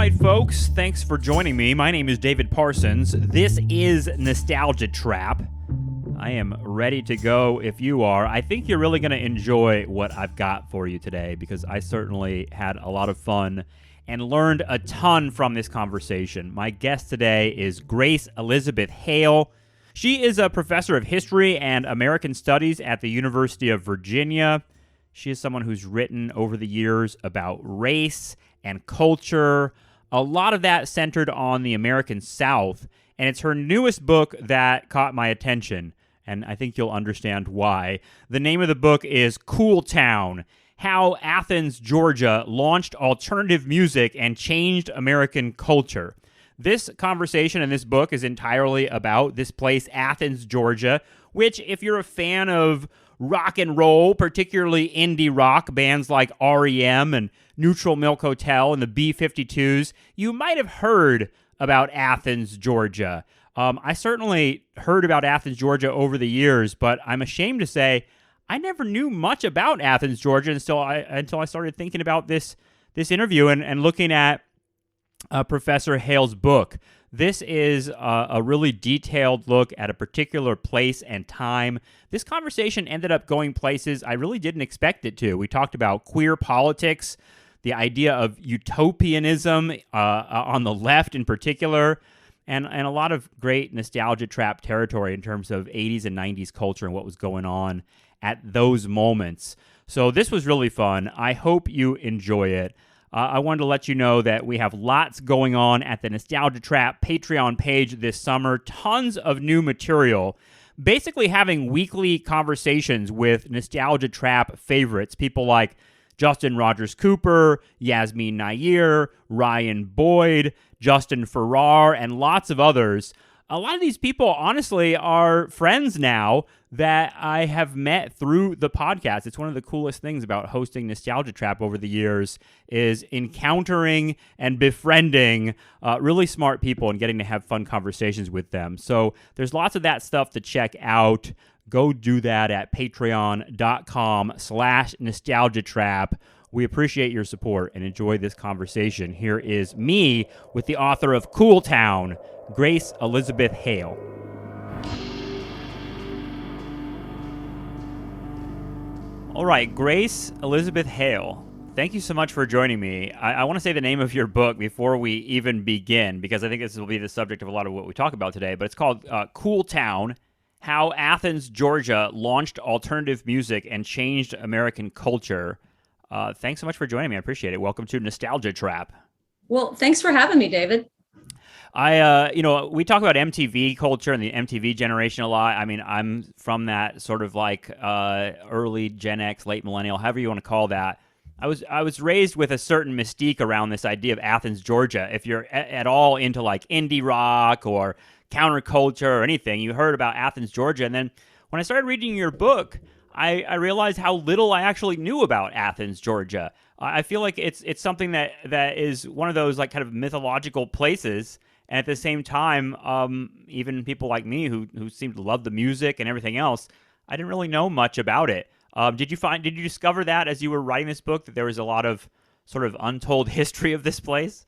right, folks, thanks for joining me. My name is David Parsons. This is Nostalgia Trap. I am ready to go if you are. I think you're really going to enjoy what I've got for you today because I certainly had a lot of fun and learned a ton from this conversation. My guest today is Grace Elizabeth Hale. She is a professor of history and American studies at the University of Virginia. She is someone who's written over the years about race and culture, a lot of that centered on the American South, and it's her newest book that caught my attention, and I think you'll understand why. The name of the book is Cool Town: How Athens, Georgia Launched Alternative Music and Changed American Culture. This conversation in this book is entirely about this place, Athens, Georgia, which, if you're a fan of rock and roll, particularly indie rock, bands like REM and Neutral Milk Hotel and the B-52s, you might have heard about Athens, Georgia. I certainly heard about Athens, Georgia over the years, but I'm ashamed to say I never knew much about Athens, Georgia until I started thinking about this interview and looking at Professor Hale's book. This is a really detailed look at a particular place and time. This conversation ended up going places I really didn't expect it to. We talked about queer politics, the idea of utopianism on the left in particular, and a lot of great nostalgia trap territory in terms of 80s and 90s culture and what was going on at those moments. So this was really fun. I hope you enjoy it. I wanted to let you know that we have lots going on at the Nostalgia Trap Patreon page this summer. Tons of new material. Basically having weekly conversations with Nostalgia Trap favorites. People like Justin Rogers Cooper, Yasmin Nair, Ryan Boyd, Justin Farrar, and lots of others. A lot of these people, honestly, are friends now that I have met through the podcast. It's one of the coolest things about hosting Nostalgia Trap over the years is encountering and befriending really smart people and getting to have fun conversations with them. So there's lots of that stuff to check out. Go do that at patreon.com/nostalgiatrap. We appreciate your support and enjoy this conversation. Here is me with the author of Cool Town, Grace Elizabeth Hale. All right, Grace Elizabeth Hale, thank you so much for joining me. I want to say the name of your book before we even begin, because I think this will be the subject of a lot of what we talk about today, but it's called Cool Town: How Athens, Georgia Launched Alternative Music and Changed American Culture. Thanks so much for joining me. I appreciate it. Welcome to Nostalgia Trap. Well, thanks for having me, David. We talk about MTV culture and the MTV generation a lot. I mean, I'm from that sort of like early Gen X, late millennial, however you want to call that. I was raised with a certain mystique around this idea of Athens, Georgia. If you're at all into like indie rock or counterculture or anything, you heard about Athens, Georgia. And then when I started reading your book, I realized how little I actually knew about Athens, Georgia. I feel like it's something that is one of those like kind of mythological places. And at the same time, even people like me who seem to love the music and everything else, I didn't really know much about it. Did you discover that as you were writing this book, that there was a lot of sort of untold history of this place?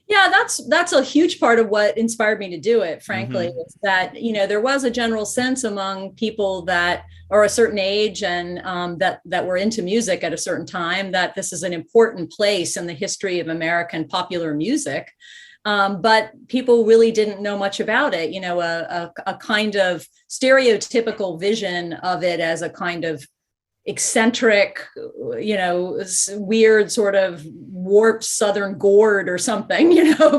Yeah, that's a huge part of what inspired me to do it, frankly, is that, there was a general sense among people that are a certain age and that were into music at a certain time, that this is an important place in the history of American popular music. But people really didn't know much about it, a kind of stereotypical vision of it as a kind of eccentric, weird sort of warped Southern gourd or something,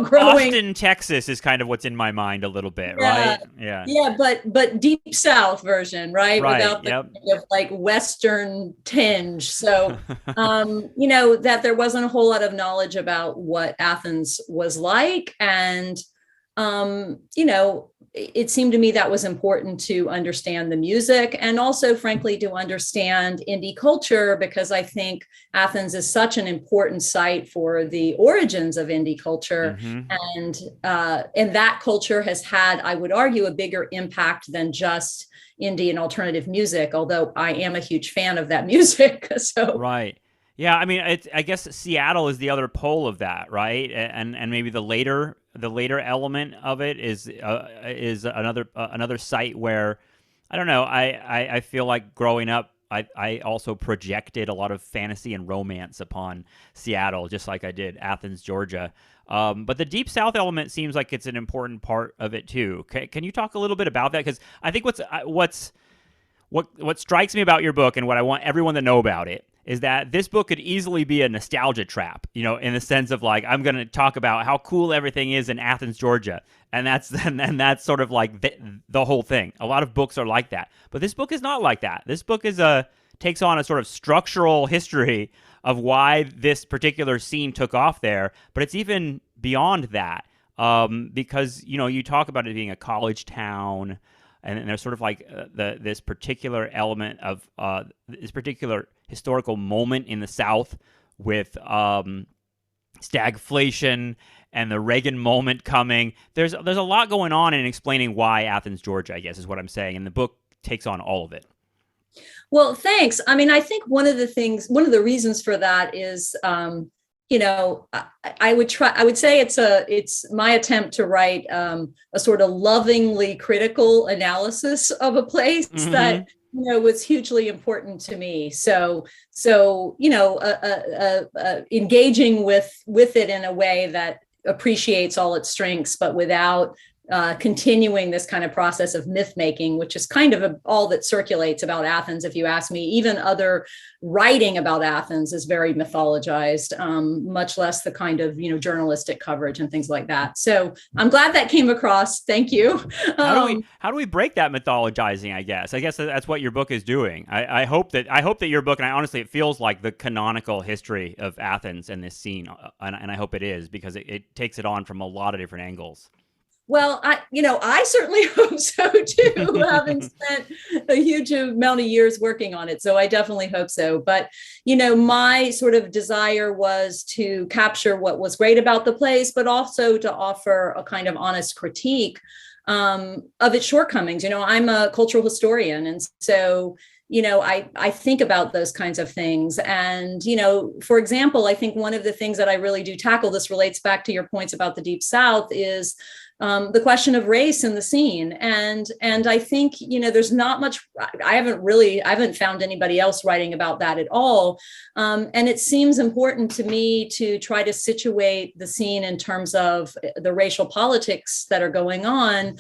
growing. Austin, Texas is kind of what's in my mind a little bit, right? Yeah. Yeah, but deep South version, right? Without the kind of like Western tinge. So, that there wasn't a whole lot of knowledge about what Athens was like. And, it seemed to me that was important to understand the music and also, frankly, to understand indie culture, because I think Athens is such an important site for the origins of indie culture. And that culture has had, I would argue, a bigger impact than just indie and alternative music, although I am a huge fan of that music. So right. Yeah, I mean, I guess Seattle is the other pole of that, right? And maybe the later element of it is another site where I don't know. I feel like growing up, I also projected a lot of fantasy and romance upon Seattle, just like I did Athens, Georgia. But the Deep South element seems like it's an important part of it too. Can you talk a little bit about that? Because I think what strikes me about your book and what I want everyone to know about it is that this book could easily be a nostalgia trap, in the sense of like, I'm going to talk about how cool everything is in Athens, Georgia. And that's sort of like the whole thing. A lot of books are like that, but this book is not like that. This book takes on a sort of structural history of why this particular scene took off there, but it's even beyond that. Because, you talk about it being a college town, and there's sort of like this particular element of this particular historical moment in the South with stagflation and the Reagan moment coming. There's a lot going on in explaining why Athens, Georgia, I guess is what I'm saying, and the book takes on all of it. Well, thanks. I mean, I think one of the reasons for that is, I would say it's my attempt to write a sort of lovingly critical analysis of a place that was hugely important to me. So engaging with it in a way that appreciates all its strengths, but without continuing this kind of process of myth making, which is kind of all that circulates about Athens. If you ask me, even other writing about Athens is very mythologized, much less the kind of, journalistic coverage and things like that. So I'm glad that came across. Thank you. How do we break that mythologizing? I guess that's what your book is doing. I hope that your book, and honestly, it feels like the canonical history of Athens and this scene, and I hope it is, because it takes it on from a lot of different angles. Well, I certainly hope so too, having spent a huge amount of years working on it. So I definitely hope so. But, my sort of desire was to capture what was great about the place, but also to offer a kind of honest critique of its shortcomings. I'm a cultural historian. And so, I think about those kinds of things. And, for example, I think one of the things that I really do tackle, this relates back to your points about the Deep South, is the question of race in the scene. And I think, there's not much, I haven't found anybody else writing about that at all. And it seems important to me to try to situate the scene in terms of the racial politics that are going on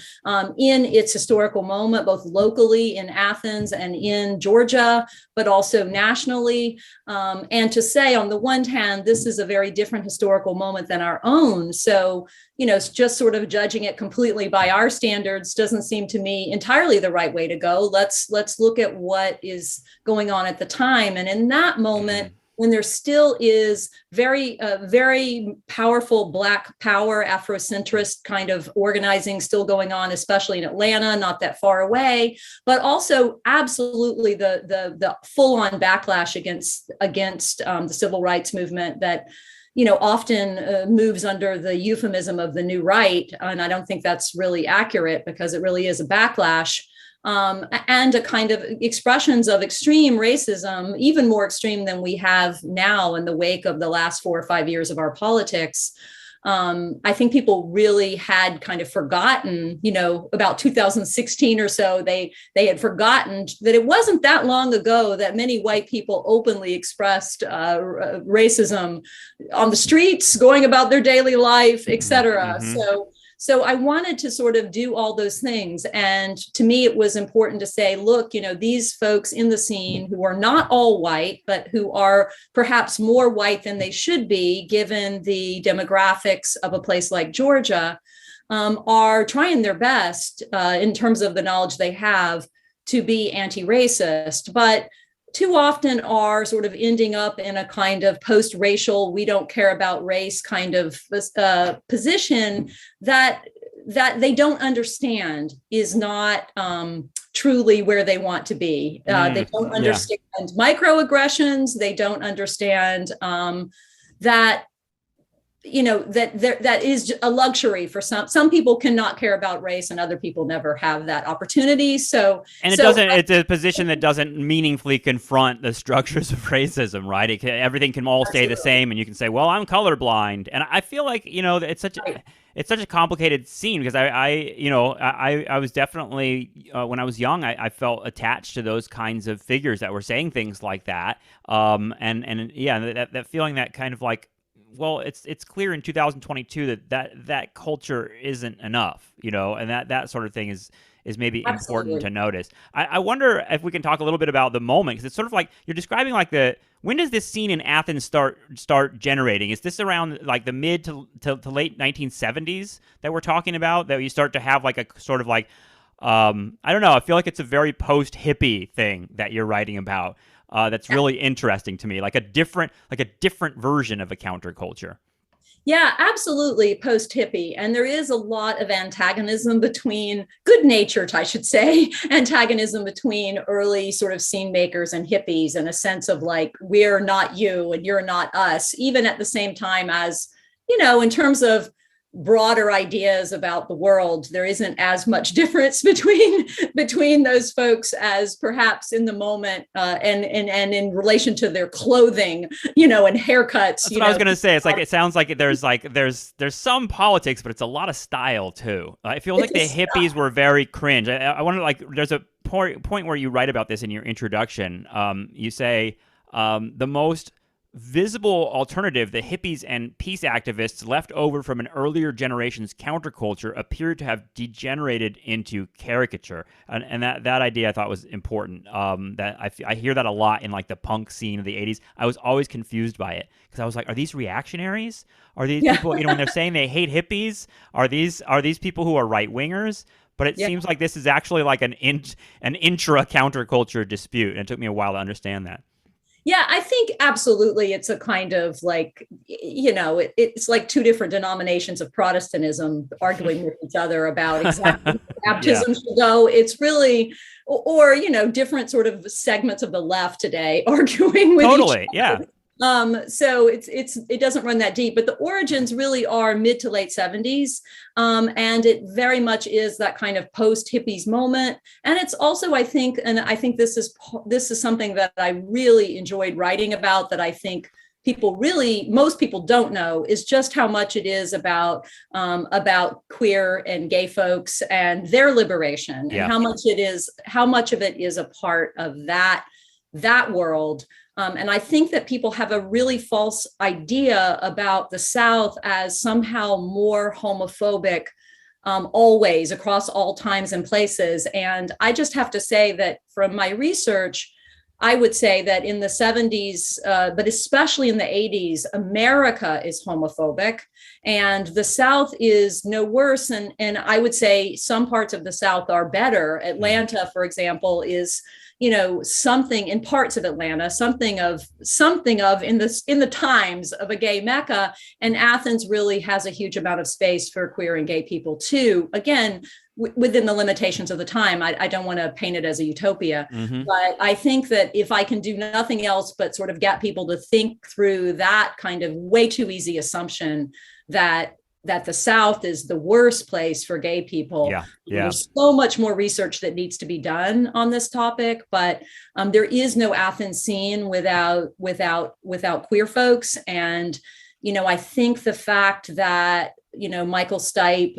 in its historical moment, both locally in Athens and in Georgia, but also nationally. And to say, on the one hand, this is a very different historical moment than our own. So, just sort of judging it completely by our standards doesn't seem to me entirely the right way to go. Let's look at what is going on at the time. And in that moment, when there still is very powerful Black power, Afrocentrist kind of organizing still going on, especially in Atlanta, not that far away, but also absolutely the full-on backlash against the civil rights movement that often moves under the euphemism of the new right. And I don't think that's really accurate, because it really is a backlash and a kind of expressions of extreme racism, even more extreme than we have now in the wake of the last 4 or 5 years of our politics. I think people really had kind of forgotten, about 2016 or so, they had forgotten that it wasn't that long ago that many white people openly expressed racism on the streets, going about their daily life, et cetera. So I wanted to sort of do all those things. And to me, it was important to say, look, these folks in the scene who are not all white, but who are perhaps more white than they should be, given the demographics of a place like Georgia, are trying their best in terms of the knowledge they have to be anti-racist. But too often are sort of ending up in a kind of post-racial, we don't care about race kind of position that they don't understand is not truly where they want to be. They don't understand microaggressions. They don't understand that that is a luxury for some people cannot care about race, and other people never have that opportunity. And it's a position that doesn't meaningfully confront the structures of racism, right? Everything can all stay the same, and you can say, well, I'm colorblind. And I feel like, it's such a complicated scene, because I was definitely, when I was young, I felt attached to those kinds of figures that were saying things like that. And yeah, that feeling, that kind of like, well, it's clear in 2022 that culture isn't enough, and that sort of thing is maybe Absolutely. important to notice. I wonder if we can talk a little bit about the moment, because it's sort of like you're describing, like, when does this scene in Athens start generating? Is this around like the mid to late 1970s that we're talking about, that you start to have like a sort of like, I don't know, I feel like it's a very post-hippie thing that you're writing about. That's really interesting to me, like a different version of a counterculture. Yeah, absolutely. Post hippie. And there is a lot of antagonism between good natured, I should say, antagonism between early sort of scene makers and hippies, in a sense of like, we're not you and you're not us, even at the same time as, in terms of broader ideas about the world, there isn't as much difference between those folks as perhaps in the moment, and in relation to their clothing, and haircuts. That's what I was gonna say. It's like, it sounds like there's some politics, but it's a lot of style too. I feel like the hippies were very cringe. I wonder, like, there's a point where you write about this in your introduction. You say, the most visible alternative the hippies and peace activists left over from an earlier generation's counterculture appeared to have degenerated into caricature. And that idea I thought was important. That I hear that a lot in like the punk scene of the 80s. I was always confused by it, because I was like, are these reactionaries? Are these people, when they're saying they hate hippies, are these people who are right-wingers? But it seems like this is actually like an intra counterculture dispute, and it took me a while to understand that. Yeah, I think absolutely. It's a kind of like, it's like two different denominations of Protestantism arguing with each other about exactly where baptism should go. It's really, or, different sort of segments of the left today arguing with each other. Yeah. So it doesn't run that deep, but the origins really are mid to late 70s. And it very much is that kind of post hippies moment. And it's also, I think this is something that I really enjoyed writing about, that I think most people don't know, is just how much it is about queer and gay folks and their liberation, and how much of it is a part of that world. And I think that people have a really false idea about the South as somehow more homophobic, always, across all times and places. And I just have to say that from my research, I would say that in the 70s, but especially in the 80s, America is homophobic, and the South is no worse. And I would say some parts of the South are better. Atlanta, for example, is, something in parts of Atlanta, something of in the Times of a gay Mecca. And Athens really has a huge amount of space for queer and gay people too. Again, within the limitations of the time. I don't want to paint it as a utopia, but I think that if I can do nothing else but sort of get people to think through that kind of way too easy assumption that the South is the worst place for gay people. There's so much more research that needs to be done on this topic, but there is no Athens scene without queer folks. And, I think the fact that, Michael Stipe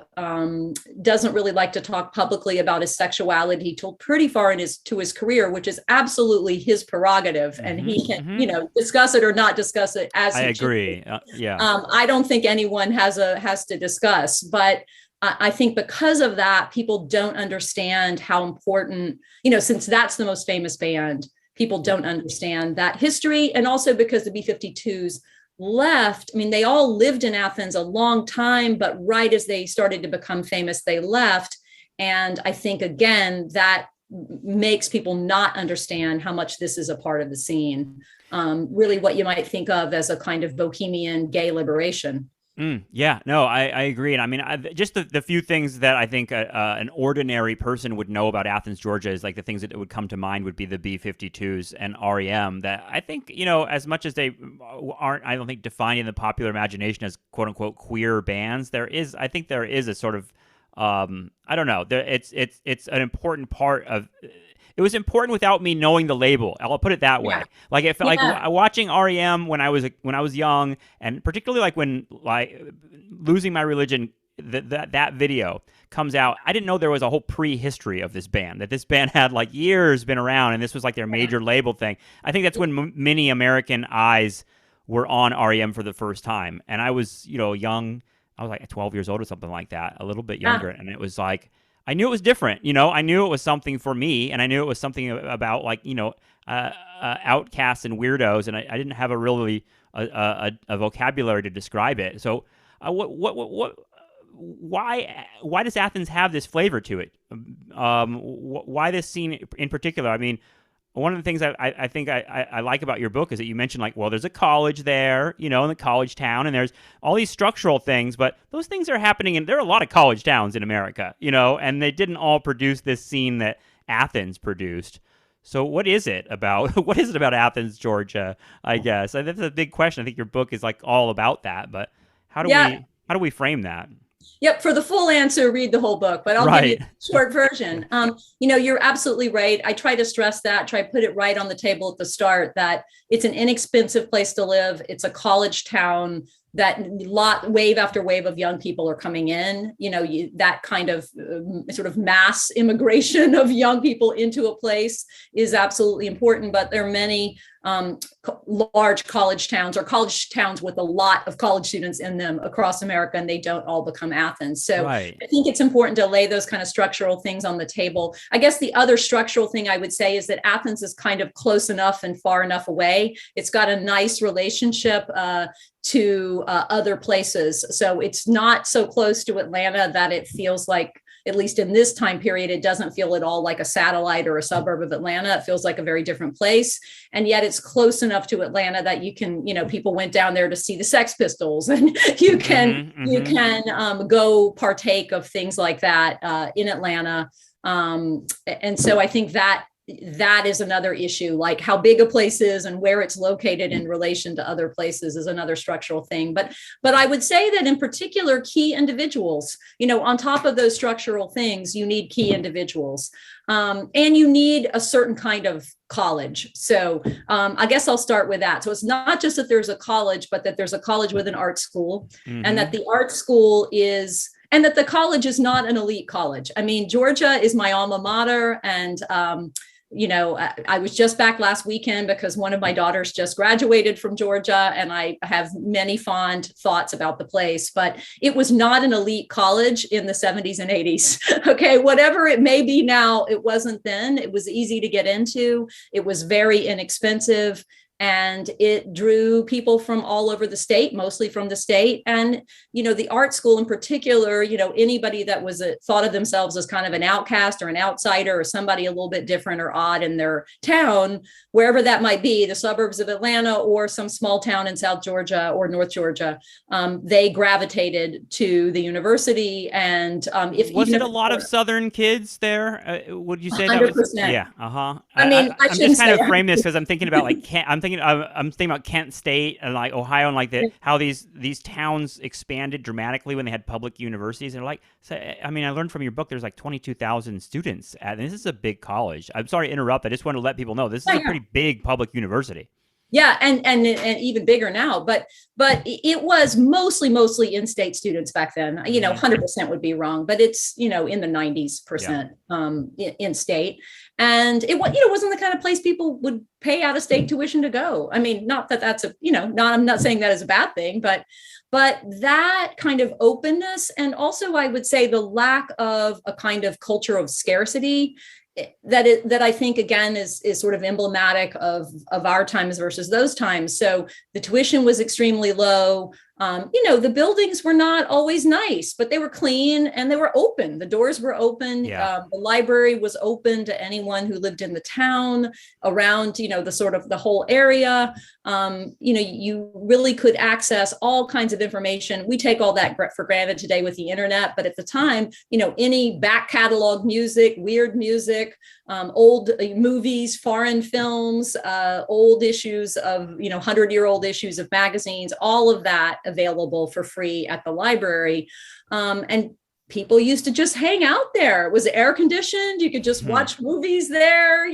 doesn't really like to talk publicly about his sexuality till pretty far into his career, which is absolutely his prerogative. And he can, discuss it or not discuss it as I agree. I don't think anyone has to discuss, but I think because of that, people don't understand how important, since that's the most famous band, people don't understand that history. And also because the B-52s left, they all lived in Athens a long time, but right as they started to become famous, they left. And I think, again, that makes people not understand how much this is a part of the scene. Really what you might think of as a kind of bohemian gay liberation. Yeah, no, I agree. And I mean, just the few things that I think an ordinary person would know about Athens, Georgia is like the things that would come to mind would be the B-52s and REM that I think, as much as they aren't, I don't think, defined in the popular imagination as quote unquote queer bands, I think there is a sort of, I don't know, it's an important part of. It was important without me knowing the label. I'll put it that Yeah. way. Like if like Yeah. watching REM when I was young, and particularly like when like losing my religion, that video comes out. I didn't know there was a whole prehistory of this band. That this band had like years been around, and this was like their major label thing. I think that's when many American eyes were on REM for the first time, and I was young. I was like 12 years old or something like that, a little bit Yeah. younger, and it was like I knew it was different. I knew it was something for me, and I knew it was something about like outcasts and weirdos, and I didn't have a really a vocabulary to describe it. So, why does Athens have this flavor to it? Why this scene in particular? I mean, one of the things I think I like about your book is that you mentioned like, well, there's a college there, in the college town, and there's all these structural things, but those things are happening, and there are a lot of college towns in America, and they didn't all produce this scene that Athens produced. So what is it about Athens, Georgia? I guess that's a big question. I think your book is like all about that, but how do Yeah. we frame that? Yep. For the full answer, read the whole book, but I'll give you Right. the short version. You're absolutely right. I try to stress that, try to put it right on the table at the start that it's an inexpensive place to live. It's a college town that wave after wave of young people are coming in, that kind of sort of mass immigration of young people into a place is absolutely important. But there are many large college towns or college towns with a lot of college students in them across America, and they don't all become Athens. So Right. I think it's important to lay those kind of structural things on the table. I guess the other structural thing I would say is that Athens is kind of close enough and far enough away. It's got a nice relationship to other places. So it's not so close to Atlanta that it feels like, at least in this time period, it doesn't feel at all like a satellite or a suburb of Atlanta. It feels like a very different place. And yet it's close enough to Atlanta that you can, people went down there to see the Sex Pistols, and you can go partake of things like that in Atlanta. And so I think that is another issue, like how big a place is and where it's located in relation to other places is another structural thing. But I would say that in particular, key individuals, on top of those structural things, you need key individuals. And you need a certain kind of college. So I guess I'll start with that. So it's not just that there's a college, but that there's a college with an art school, and that the art school and that the college is not an elite college. I mean, Georgia is my alma mater, and I was just back last weekend because one of my daughters just graduated from Georgia, and I have many fond thoughts about the place, but it was not an elite college in the 70s and 80s. Okay. Whatever it may be now, it wasn't then. It was easy to get into. It was very inexpensive. And it drew people from all over the state, mostly from the state. And, the art school in particular, anybody that thought of themselves as kind of an outcast or an outsider or somebody a little bit different or odd in their town, wherever that might be, the suburbs of Atlanta or some small town in South Georgia or North Georgia, they gravitated to the university. And Was it a lot of Southern kids there? Would you say 100%. that was? Yeah. I mean, I'm just kind of frame this because I'm thinking about like I'm thinking about Kent State and like Ohio and like how these towns expanded dramatically when they had public universities. And like, so, I mean, I learned from your book there's like 22,000 students, and this is a big college. I'm sorry to interrupt. I just want to let people know this is a pretty big public university. Yeah, and even bigger now, but it was mostly in-state students back then. 100% would be wrong, but it's in the 90s% in state, and it wasn't the kind of place people would pay out of state tuition to go. I mean, not that that's I'm not saying that is a bad thing, but that kind of openness, and also I would say the lack of a kind of culture of scarcity that I think again is sort of emblematic of our times versus those times. So the tuition was extremely low. The buildings were not always nice, but they were clean and they were open. The doors were open. Yeah. The library was open to anyone who lived in the town around, the sort of the whole area. You really could access all kinds of information. We take all that for granted today with the internet, but at the time, any back catalog music, weird music, old movies, foreign films, old issues of, 100-year-old issues of magazines, all of that available for free at the library. And people used to just hang out there. It was air conditioned. You could just watch movies there,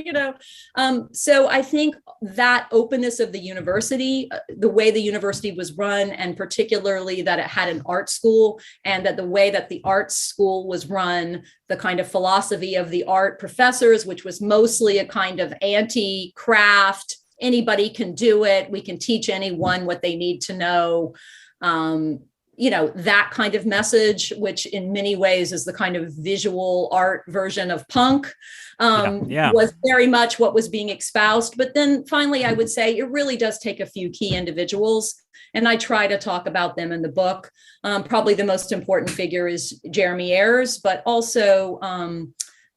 So I think that openness of the university, the way the university was run, and particularly that it had an art school, and that the way that the art school was run, the kind of philosophy of the art professors, which was mostly a kind of anti-craft, anybody can do it, we can teach anyone what they need to know. That kind of message, which in many ways is the kind of visual art version of punk, was very much what was being espoused. But then finally, I would say it really does take a few key individuals. And I try to talk about them in the book. Probably the most important figure is Jeremy Ayers, but also,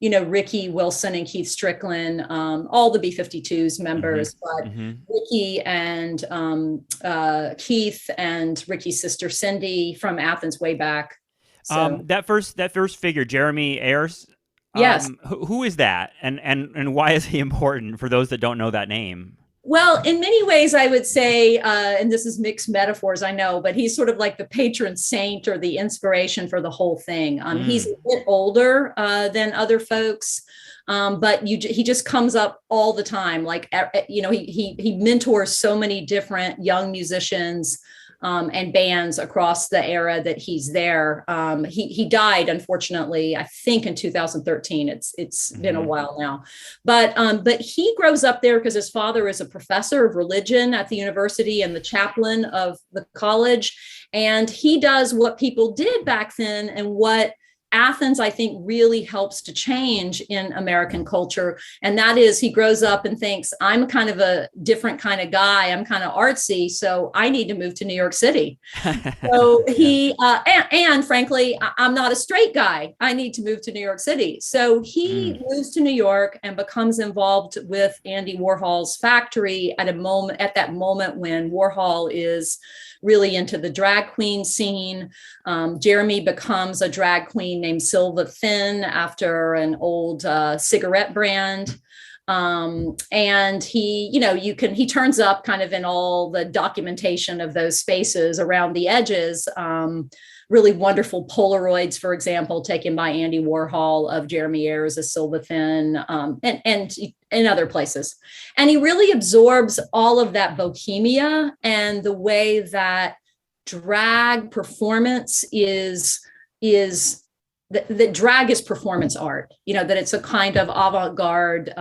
Ricky Wilson and Keith Strickland, all the B-52s members, but Ricky and Keith and Ricky's sister Cindy from Athens way back. So, that first figure, Jeremy Ayers. Yes. Who is that, and why is he important for those that don't know that name? Well, in many ways, I would say, and this is mixed metaphors, I know, but he's sort of like the patron saint or the inspiration for the whole thing. He's a bit older than other folks, but he just comes up all the time. Like, he mentors so many different young musicians and bands across the era that he's there. He died, unfortunately, I think in 2013. It's been a while now, but he grows up there because his father is a professor of religion at the university and the chaplain of the college. And he does what people did back then and what Athens, I think, really helps to change in American culture. And that is, he grows up and thinks, I'm kind of a different kind of guy. I'm kind of artsy, so I need to move to New York City. So he, and frankly, I'm not a straight guy. I need to move to New York City. So he moves to New York and becomes involved with Andy Warhol's factory at that moment when Warhol is really into the drag queen scene. Jeremy becomes a drag queen named Silva Thin after an old cigarette brand. And he turns up kind of in all the documentation of those spaces around the edges. Really wonderful Polaroids, for example, taken by Andy Warhol of Jeremy Ayers as Silva Thin, and in other places. And he really absorbs all of that bohemia and the way that drag performance is that drag is performance art, that it's a kind of avant-garde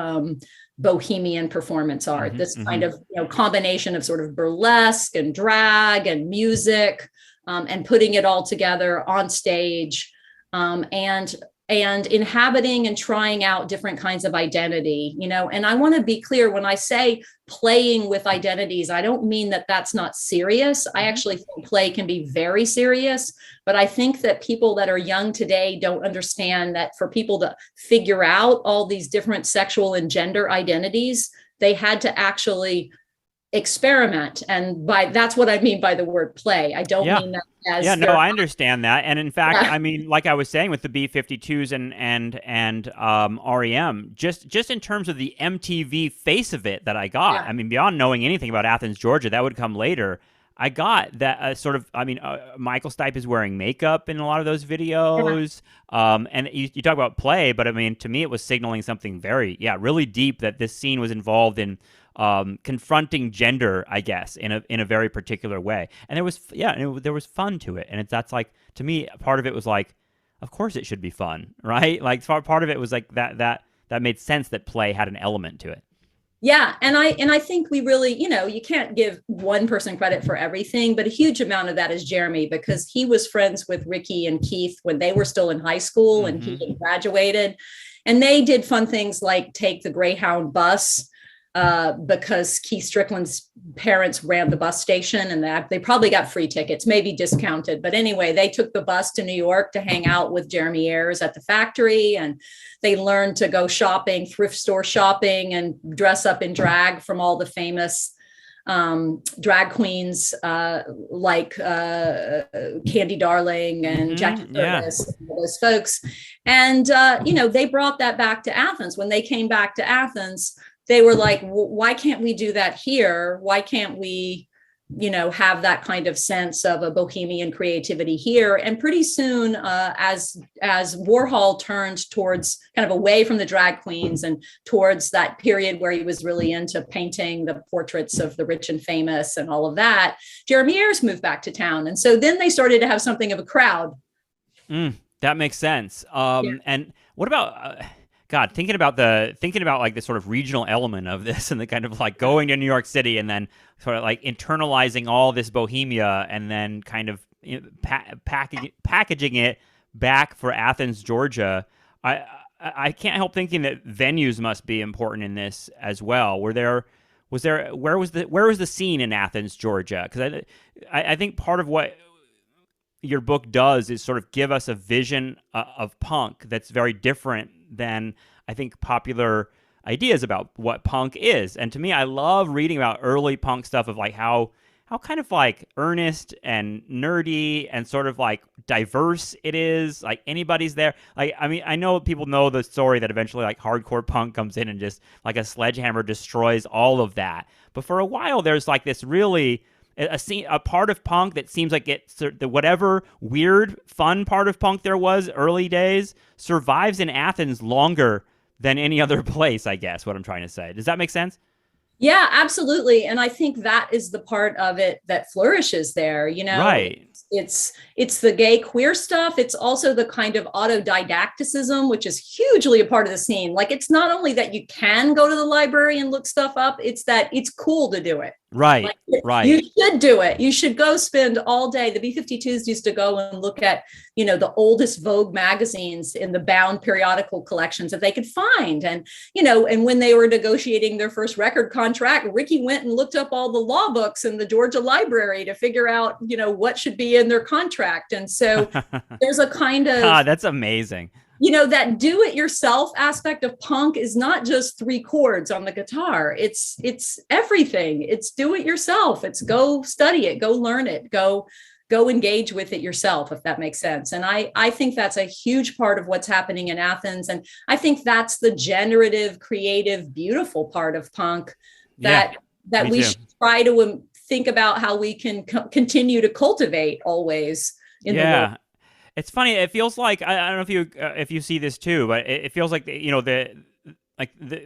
bohemian performance art, this kind of combination of sort of burlesque and drag and music, and putting it all together on stage, and inhabiting and trying out different kinds of identity, and I want to be clear when I say playing with identities, I don't mean that that's not serious. I actually think play can be very serious, but I think that people that are young today don't understand that for people to figure out all these different sexual and gender identities, they had to actually experiment. And that's what I mean by the word play. I don't mean that as I understand that. And in fact, I mean, like I was saying with the B-52s and REM, just in terms of the MTV face of it that I got, I mean, beyond knowing anything about Athens, Georgia, that would come later. I got that Michael Stipe is wearing makeup in a lot of those videos. And you talk about play, but I mean, to me, it was signaling something really deep, that this scene was involved in confronting gender, I guess, in a very particular way. And there was fun to it. And that's like, to me, part of it was like, of course it should be fun, right? Like part of it was like that made sense that play had an element to it. Yeah. And I think we really, you can't give one person credit for everything, but a huge amount of that is Jeremy, because he was friends with Ricky and Keith when they were still in high school and he had graduated, and they did fun things like take the Greyhound bus because Keith Strickland's parents ran the bus station, and that they probably got free tickets, maybe discounted. But anyway, they took the bus to New York to hang out with Jeremy Ayers at the factory, and they learned to go shopping, thrift store shopping, and dress up in drag from all the famous drag queens like Candy Darling and Jackie Curtis, and all those folks. And, they brought that back to Athens. When they came back to Athens, they were like, why can't we do that here? Why can't we, have that kind of sense of a bohemian creativity here? And pretty soon, as Warhol turned towards kind of away from the drag queens and towards that period where he was really into painting the portraits of the rich and famous and all of that, Jeremy Ayers moved back to town. And so then they started to have something of a crowd. That makes sense. And what about... God, thinking about like the sort of regional element of this, and the kind of like going to New York City and then sort of like internalizing all this bohemia and then kind of packaging it back for Athens, Georgia. I can't help thinking that venues must be important in this as well. Where was the scene in Athens, Georgia? Because I think part of what your book does is sort of give us a vision of punk that's very different than I think popular ideas about what punk is. And to me, I love reading about early punk stuff of like how kind of like earnest and nerdy and sort of like diverse it is. Like anybody's there. Like, I mean, I know people know the story that eventually like hardcore punk comes in and just like a sledgehammer destroys all of that. But for a while, there's like this really a part of punk that seems like whatever weird, fun part of punk there was early days survives in Athens longer than any other place, I guess, what I'm trying to say. Does that make sense? Yeah, absolutely. And I think that is the part of it that flourishes there, Right. It's the gay queer stuff. It's also the kind of autodidacticism, which is hugely a part of the scene. Like, it's not only that you can go to the library and look stuff up, it's that it's cool to do it. Right, like, right. You should do it. You should go spend all day. The B-52s used to go and look at, the oldest Vogue magazines in the bound periodical collections that they could find. And, and when they were negotiating their first record contract, Ricky went and looked up all the law books in the Georgia Library to figure out, what should be in their contract. And so there's a kind of... that's amazing. That do-it-yourself aspect of punk is not just 3 chords on the guitar. It's everything. It's do it yourself. It's go study it, go learn it, go engage with it yourself, if that makes sense. And I think that's a huge part of what's happening in Athens. And I think that's the generative, creative, beautiful part of punk that we should try to think about how we can continue to cultivate always in the world. It's funny. It feels like I don't know if you see this too, but it feels like the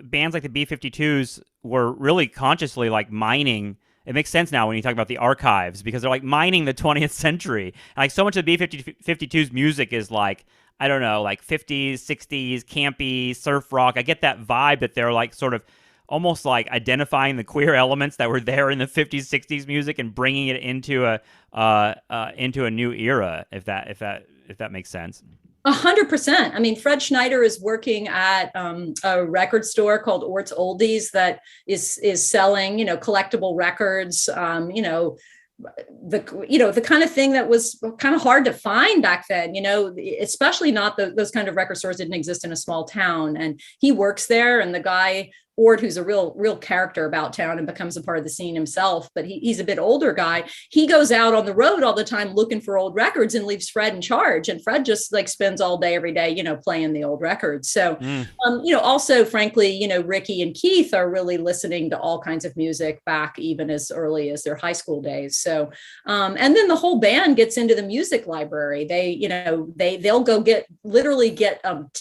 bands like the B-52s were really consciously like mining. It makes sense now when you talk about the archives, because they're like mining the 20th century. And like so much of the B-52s music is like, I don't know, like 50s, 60s, campy, surf rock. I get that vibe that they're like sort of almost like identifying the queer elements that were there in the 50s, 60s music and bringing it into a new era, if that makes sense. 100%. I mean, Fred Schneider is working at a record store called Ort's Oldies that is selling, collectible records, the kind of thing that was kind of hard to find back then, especially not those kind of record stores didn't exist in a small town. And he works there, and the guy Ort, who's a real character about town and becomes a part of the scene himself, but he's a bit older guy. He goes out on the road all the time looking for old records and leaves Fred in charge. And Fred just like spends all day, every day, playing the old records. So, also, frankly, Ricky and Keith are really listening to all kinds of music back even as early as their high school days. So, and then the whole band gets into the music library. They'll go get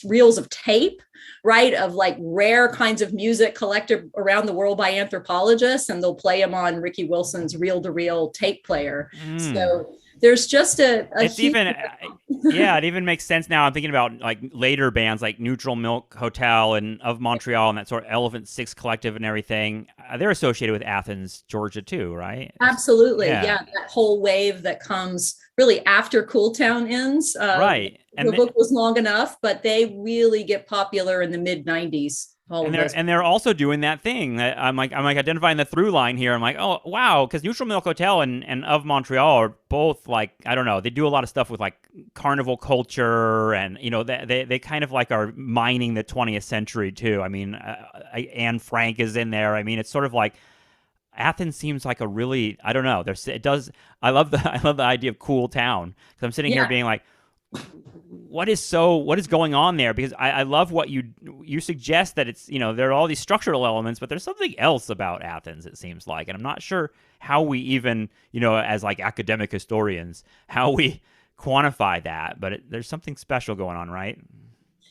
reels of tape, right, of like rare kinds of music collected around the world by anthropologists, and they'll play them on Ricky Wilson's reel-to-reel tape player. So there's just it even makes sense now. I'm thinking about like later bands like Neutral Milk Hotel and Of Montreal and that sort of Elephant Six Collective and everything. They're associated with Athens, Georgia too, right? Absolutely. Yeah. That whole wave that comes really after Cool Town ends. Right. And the book was long enough, but they really get popular in the mid 90s. all And of those. they're also doing that thing that I'm like identifying the through line here. I'm like, oh wow, because Neutral Milk Hotel and Of Montreal are both like, I don't know, they do a lot of stuff with like carnival culture, and they kind of like are mining the 20th century too. I mean, Anne Frank is in there. I mean, it's sort of like Athens seems like a really, I don't know. There's it does. I love the idea of cool town, because I'm sitting here Yeah. being like, what is going on there? Because I love what you suggest, that it's, there are all these structural elements, but there's something else about Athens, it seems like, and I'm not sure how we even, as like academic historians, how we quantify that, but there's something special going on, right?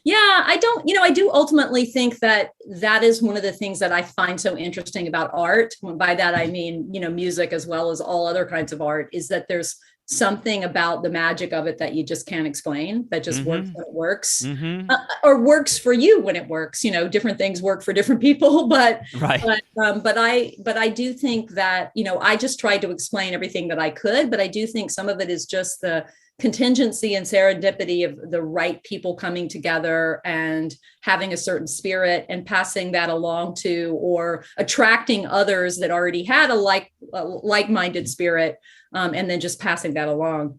Yeah, I do ultimately think that that is one of the things that I find so interesting about art. By that, I mean, music as well as all other kinds of art, is that there's something about the magic of it that you just can't explain, that just works Mm-hmm. when it works, Mm-hmm. or works for you when it works. Different things work for different people, but Right. but I do think that I just tried to explain everything that I could, but I do think some of it is just the contingency and serendipity of the right people coming together and having a certain spirit and passing that along to, or attracting others that already had a like-minded spirit, and then just passing that along.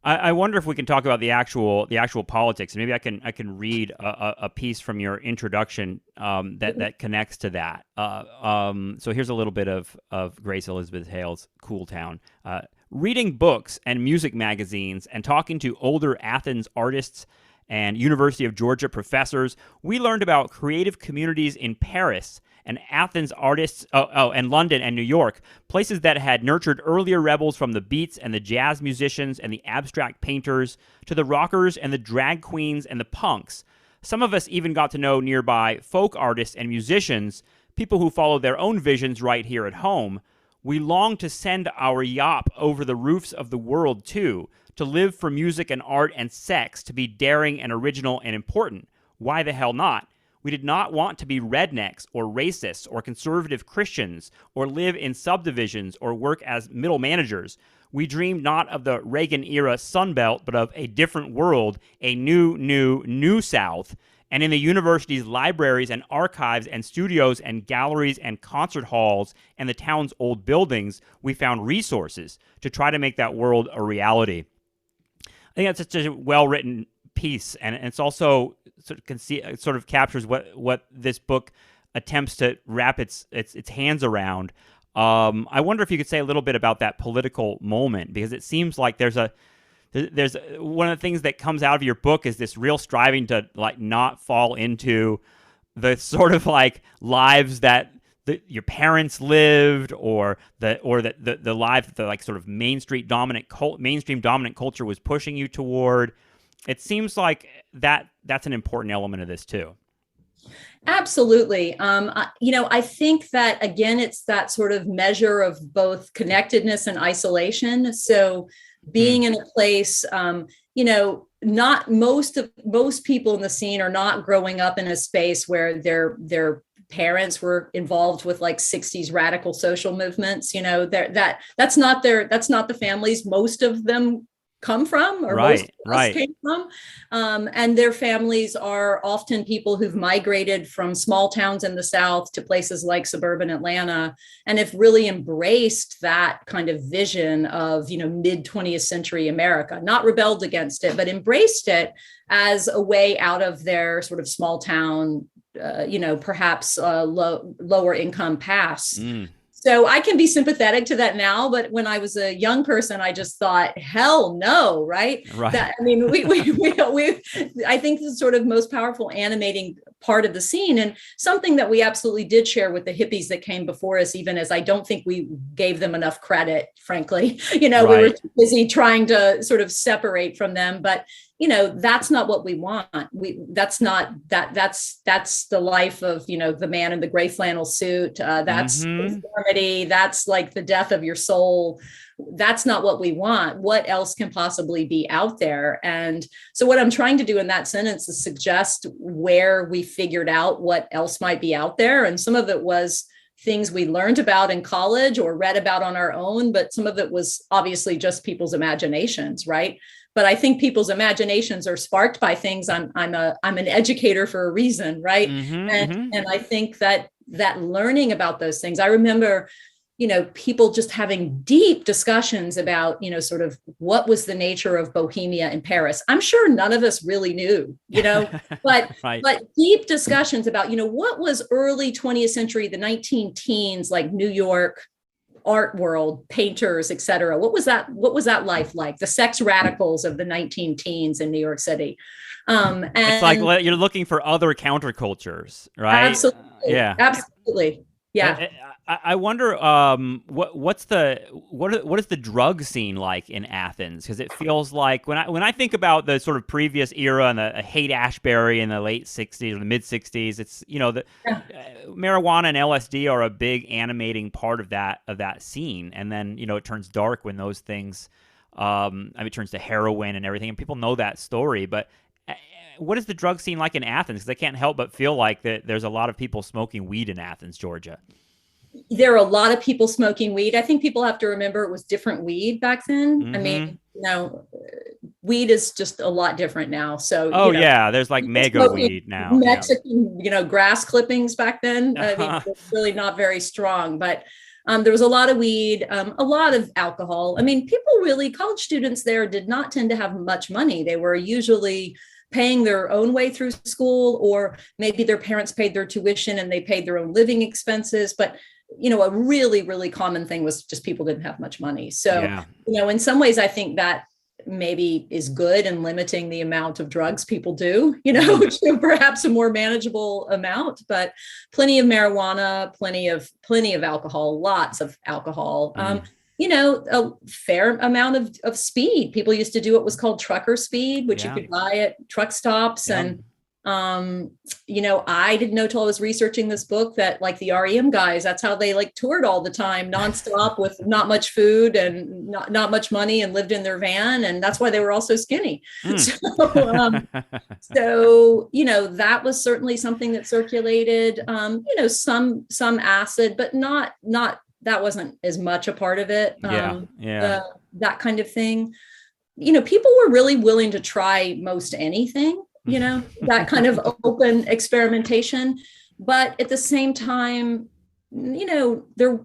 I wonder if we can talk about the actual politics. Maybe I can read a piece from your introduction, that connects to that. So here's a little bit of Grace Elizabeth Hale's Cool Town. Reading books and music magazines and talking to older Athens artists and University of Georgia professors, we learned about creative communities in Paris and Athens artists, and London and New York, places that had nurtured earlier rebels, from the beats and the jazz musicians and the abstract painters to the rockers and the drag queens and the punks. Some of us even got to know nearby folk artists and musicians, people who followed their own visions right here at home. We long to send our yop over the roofs of the world too, to live for music and art and sex, to be daring and original and important. Why the hell not? We did not want to be rednecks or racists or conservative Christians or live in subdivisions or work as middle managers. We dreamed not of the Reagan-era Sunbelt, but of a different world, a new South. And in the university's libraries and archives and studios and galleries and concert halls and the town's old buildings, we found resources to try to make that world a reality. I think that's such a well-written piece, and it's also sort of captures what this book attempts to wrap its hands around. I wonder if you could say a little bit about that political moment, because it seems like there's one of the things that comes out of your book is this real striving to like not fall into the sort of like lives that your parents lived, or the life that the like sort of mainstream dominant culture was pushing you toward. It seems like that's an important element of this too. Absolutely. I think that again, it's that sort of measure of both connectedness and isolation. So Hmm. being in a place, not most people in the scene are not growing up in a space where their parents were involved with like 60s radical social movements. That's not the families most of them come from, or most Right, of us right. came from. And their families are often people who've migrated from small towns in the South to places like suburban Atlanta, and have really embraced that kind of vision of, mid 20th century America, not rebelled against it, but embraced it as a way out of their sort of small town, perhaps lower income past. Mm, So I can be sympathetic to that now, but when I was a young person, I just thought, hell no, right? right. That I mean, I think the sort of most powerful animating part of the scene, and something that we absolutely did share with the hippies that came before us, even as I don't think we gave them enough credit, frankly. We were Right. too busy trying to sort of separate from them, but that's not what we want. That's the life of, the man in the gray flannel suit. That's Mm-hmm. conformity. That's like the death of your soul. That's not what we want. What else can possibly be out there? And so what I'm trying to do in that sentence is suggest where we figured out what else might be out there. And some of it was things we learned about in college or read about on our own, but some of it was obviously just people's imaginations, right? but I think people's imaginations are sparked by things. I'm an educator for a reason, right? And I think that learning about those things, I remember, people just having deep discussions about, sort of what was the nature of Bohemia in Paris. I'm sure none of us really knew, but Right. but deep discussions about, what was early 20th century, the 19 teens, like New York art world, painters, et cetera. What was that life like? The sex radicals of the 19 teens in New York City. And it's like you're looking for other countercultures, right? Absolutely. Yeah. Absolutely. Yeah. I wonder what is the drug scene like in Athens? Because it feels like when I think about the sort of previous era and the Haight-Ashbury in the late '60s or the mid '60s, it's marijuana and LSD are a big animating part of that scene, and then it turns dark when those things, it turns to heroin and everything, and people know that story, but. What is the drug scene like in Athens? Because I can't help but feel like that there's a lot of people smoking weed in Athens, Georgia. There are a lot of people smoking weed. I think people have to remember it was different weed back then. I mean, weed is just a lot different now. So, yeah, there's like mega weed now. Mexican, grass clippings back then. I mean, it's really not very strong, but there was a lot of weed, a lot of alcohol. I mean, college students there did not tend to have much money. They were usually paying their own way through school, or maybe their parents paid their tuition and they paid their own living expenses. But, a really, really common thing was just people didn't have much money. So, in some ways, I think that maybe is good in limiting the amount of drugs people do, to perhaps a more manageable amount, but plenty of marijuana, plenty of alcohol, lots of alcohol. A fair amount of speed. People used to do what was called trucker speed, which you could buy at truck stops. And, I didn't know till I was researching this book that like the REM guys, that's how they like toured all the time, nonstop with not much food and not much money, and lived in their van. And that's why they were all so skinny. So, that was certainly something that circulated, some acid, but not that wasn't as much a part of it. That kind of thing. People were really willing to try most anything, that kind of open experimentation. But at the same time, there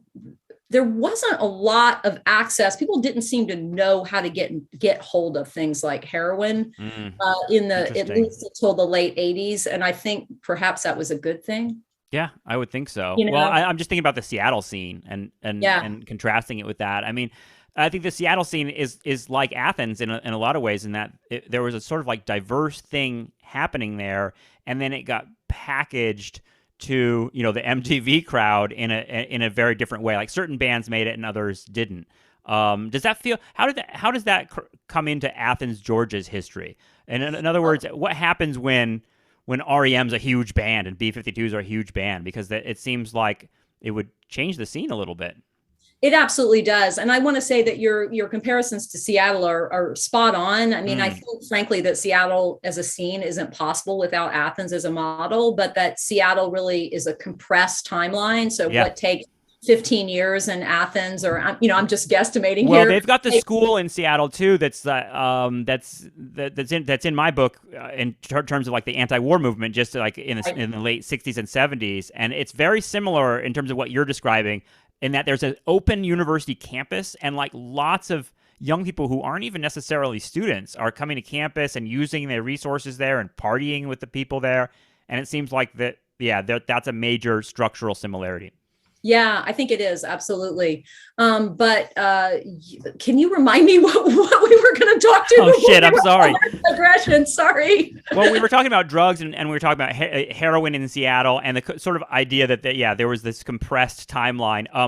wasn't a lot of access. People didn't seem to know how to get hold of things like heroin at least until the late 80s. And I think perhaps that was a good thing. Yeah, I would think so. Well, I'm just thinking about the Seattle scene and contrasting it with that. I mean, I think the Seattle scene is like Athens in a lot of ways, in that there was a sort of like diverse thing happening there, and then it got packaged to the MTV crowd in a very different way. Like certain bands made it and others didn't. Does that feel? How does that come into Athens, Georgia's history? And in other words, what happens when REM's a huge band and B-52s are a huge band? Because it seems like it would change the scene a little bit. It absolutely does. And I want to say that your comparisons to Seattle are spot on. I mean, I think, frankly, that Seattle as a scene isn't possible without Athens as a model, but that Seattle really is a compressed timeline. So what takes 15 years in Athens, or I'm just guesstimating here. Well, they've got the school in Seattle too. That's in my book in terms of like the anti-war movement, just like in the late 60s and 70s, and it's very similar in terms of what you're describing, in that there's an open university campus, and like lots of young people who aren't even necessarily students are coming to campus and using their resources there and partying with the people there, and it seems like that's a major structural similarity. Yeah, I think it is. Absolutely. But can you remind me what we were going to talk to? Oh, shit. I'm sorry. Aggression. Sorry. Well, we were talking about drugs and we were talking about heroin in Seattle and the sort of idea that, there was this compressed timeline. I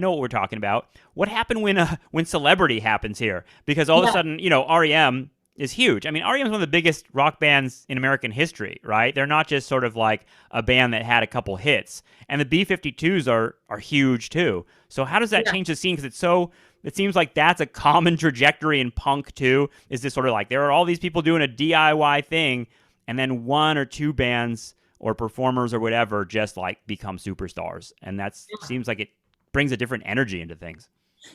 know what we're talking about. What happened when celebrity happens here? Because all of a sudden, REM is huge. I mean, REM is one of the biggest rock bands in American history, right? They're not just sort of like a band that had a couple hits. And the B-52s are huge too. So how does that change the scene? Because it seems like that's a common trajectory in punk too, is this sort of like, there are all these people doing a DIY thing, and then one or two bands or performers or whatever just like become superstars. And seems like it brings a different energy into things.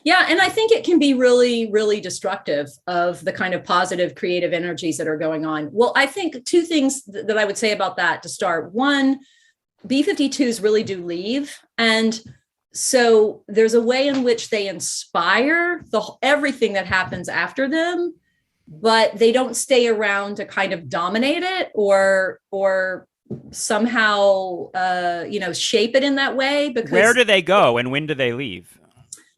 Yeah, and I think it can be really, really destructive of the kind of positive creative energies that are going on. Well, I think two things that I would say about that to start. One, B-52s really do leave. And so there's a way in which they inspire everything that happens after them, but they don't stay around to kind of dominate it or somehow shape it in that way. Because where do they go and when do they leave?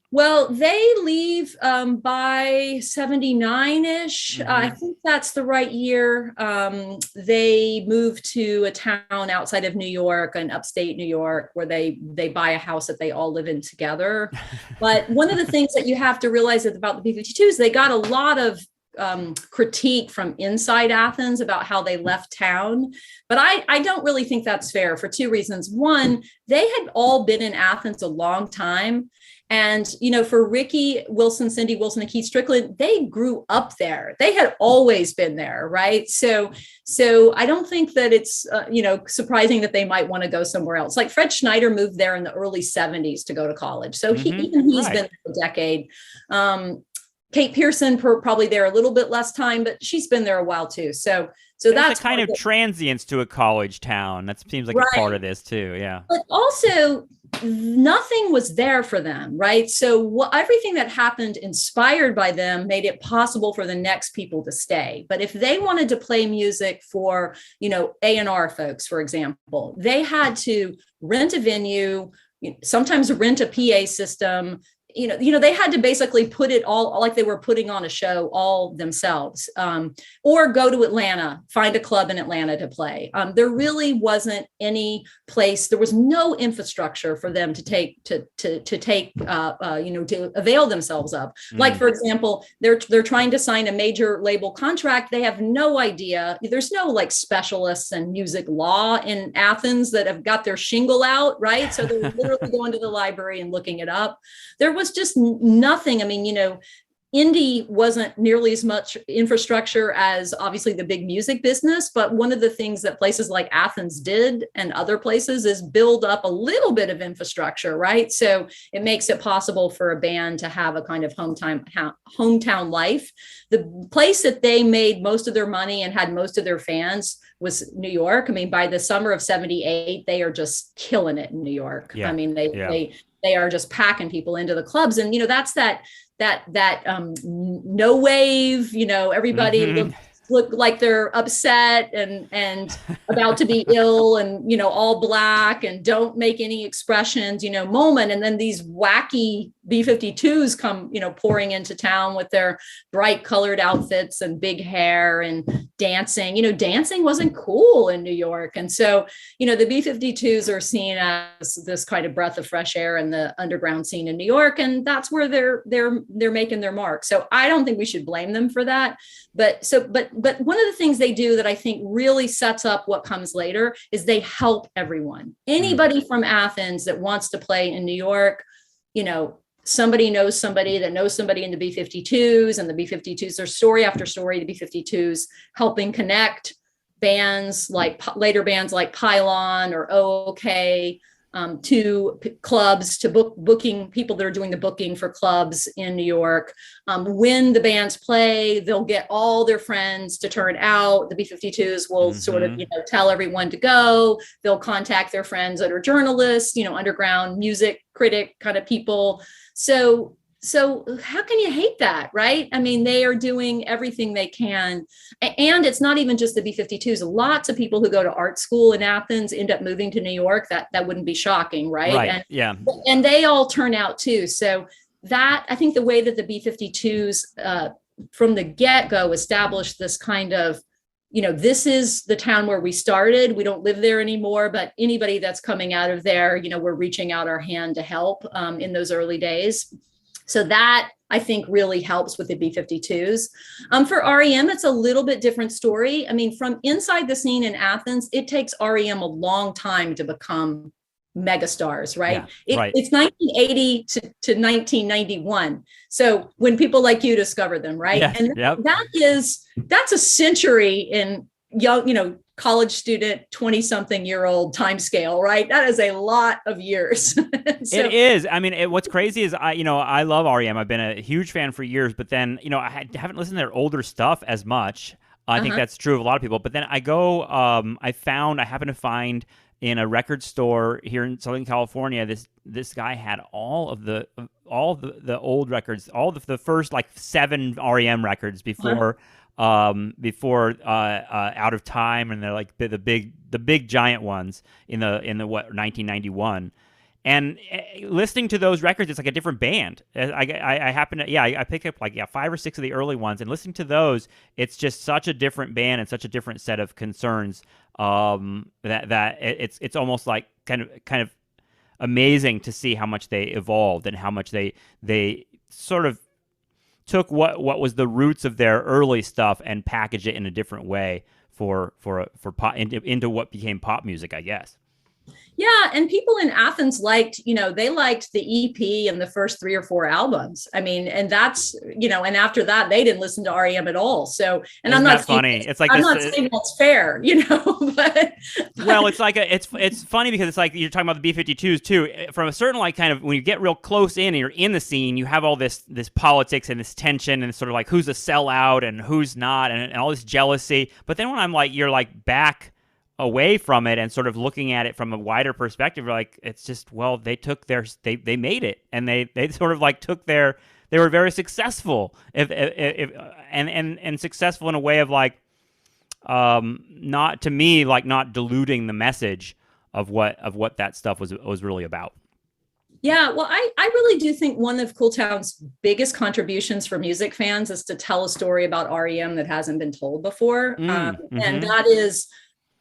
well, they leave by 79-ish. Mm-hmm. I think that's the right year. They move to a town outside of New York, in upstate New York, where they buy a house that they all live in together. But one of the things that you have to realize about the B-52s, they got a lot of critique from inside Athens about how they left town. But I don't really think that's fair for two reasons. One, they had all been in Athens a long time. And, for Ricky Wilson, Cindy Wilson, and Keith Strickland, they grew up there. They had always been there, right? So I don't think that it's, surprising that they might want to go somewhere else. Like Fred Schneider moved there in the early 70s to go to college. So he's been there a decade. Kate Pearson, probably there a little bit less time, but she's been there a while too. So that's a kind of transience to a college town. That seems like a part of this too. Yeah. But also nothing was there for them, right? So everything that happened inspired by them made it possible for the next people to stay. But if they wanted to play music for, A&R folks, for example, they had to rent a venue, sometimes rent a PA system. They had to basically put it all like they were putting on a show all themselves, or go to Atlanta, find a club in Atlanta to play. There really wasn't any place. There was no infrastructure for them to avail themselves of. Like, for example, they're trying to sign a major label contract. They have no idea. There's no like specialists in music law in Athens that have got their shingle out, right? So they're literally going to the library and looking it up. There was just nothing. I mean, indie wasn't nearly as much infrastructure as obviously the big music business. But one of the things that places like Athens did and other places is build up a little bit of infrastructure, right? So it makes it possible for a band to have a kind of hometown life. The place that they made most of their money and had most of their fans was New York. I mean, by the summer of 78, they are just killing it in New York. Yeah. I mean, they are just packing people into the clubs. And, that's that no wave, everybody look like they're upset and about to be ill and, all black and don't make any expressions, moment. And then these wacky B-52s come, pouring into town with their bright colored outfits and big hair and dancing. Dancing wasn't cool in New York. And so, the B-52s are seen as this kind of breath of fresh air in the underground scene in New York. And that's where they're making their mark. So I don't think we should blame them for that. But one of the things they do that I think really sets up what comes later is they help everyone. Anybody from Athens that wants to play in New York, somebody knows somebody that knows somebody in the B-52s, and the B-52s, there's story after story, the B-52s helping connect bands like later bands like Pylon or OK, to clubs, to booking people that are doing the booking for clubs in New York. When the bands play, they'll get all their friends to turn out. The B-52s will sort of, tell everyone to go. They'll contact their friends that are journalists, underground music critic kind of people. So how can you hate that, right? I mean, they are doing everything they can. And it's not even just the B-52s. Lots of people who go to art school in Athens end up moving to New York. That wouldn't be shocking, right? Right. And they all turn out too. So that, I think the way that the B-52s from the get-go established this kind of, this is the town where we started. We don't live there anymore, but anybody that's coming out of there, we're reaching out our hand to help in those early days. So that, I think, really helps with the B-52s. For REM, it's a little bit different story. I mean, from inside the scene in Athens, it takes REM a long time to become megastars, right? Yeah, It's 1980 to 1991. So when people like you discovered them, right? Yeah, and that's a century young, college student, 20 something year old time scale, right? That is a lot of years. It is. I mean, what's crazy is I love REM. I've been a huge fan for years, but then, haven't listened to their older stuff as much. I think that's true of a lot of people. But then I happen to find in a record store here in Southern California, this guy had all the old records, all the first like 7 REM records before Out of Time, and they're like the big giant ones in the 1991. And listening to those records, it's like a different band. I happen to, I pick up like 5 or 6 of the early ones, and listening to those, it's just such a different band and such a different set of concerns. That it's almost like kind of amazing to see how much they evolved and how much they sort of took what was the roots of their early stuff and packaged it in a different way for pop, into what became pop music, I guess. Yeah, and people in Athens liked, they liked the EP and the first 3 or 4 albums. I mean, and that's, and after that, they didn't listen to REM at all. So, and I'm not funny. It's like I'm not saying that's fair, but well, it's like it's funny because it's like you're talking about the B-52s too. From a certain like kind of when you get real close in and you're in the scene, you have all this politics and this tension and sort of like who's a sellout and who's not, and all this jealousy. But then when I'm like you're like back away from it and sort of looking at it from a wider perspective, like it's just, well, they took they made it, and they sort of like they were very successful and successful in a way of like not diluting the message of what that stuff was really about. Yeah, well, I really do think one of Cool Town's biggest contributions for music fans is to tell a story about REM that hasn't been told before, and that is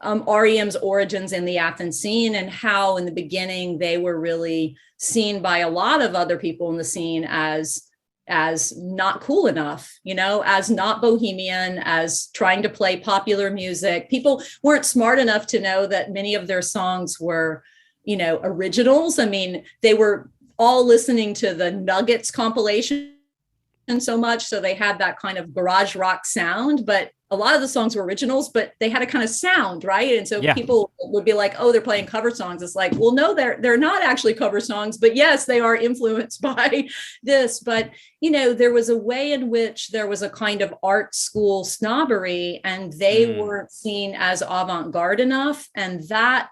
REM's origins in the Athens scene, and how in the beginning they were really seen by a lot of other people in the scene as not cool enough, as not bohemian, as trying to play popular music. People weren't smart enough to know that many of their songs were, originals. I mean, they were all listening to the Nuggets compilation and so much, so they had that kind of garage rock sound, but a lot of the songs were originals, but they had a kind of sound, right? And so people would be like, oh, they're playing cover songs. It's like, well, no, they're not actually cover songs, but yes, they are influenced by this. But, there was a way in which there was a kind of art school snobbery, and they weren't seen as avant-garde enough. And that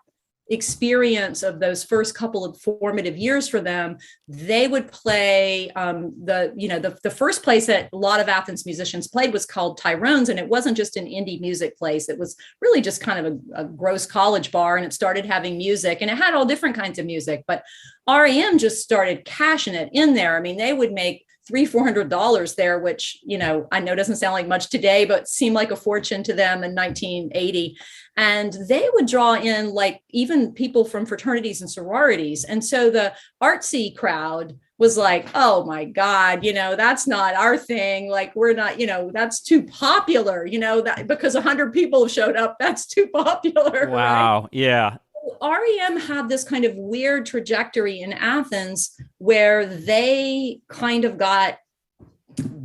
experience of those first couple of formative years for them, they would play the first place that a lot of Athens musicians played was called Tyrone's, and it wasn't just an indie music place. It was really just kind of a gross college bar, and it started having music, and it had all different kinds of music, but REM just started cashing it in there. I mean, they would make $300-400 there, which, I know doesn't sound like much today, but seemed like a fortune to them in 1980. And they would draw in like even people from fraternities and sororities. And so the artsy crowd was like, oh my God, that's not our thing. Like, we're not, that's too popular, that because 100 people showed up, that's too popular. Wow. Right? Yeah. REM had this kind of weird trajectory in Athens where they kind of got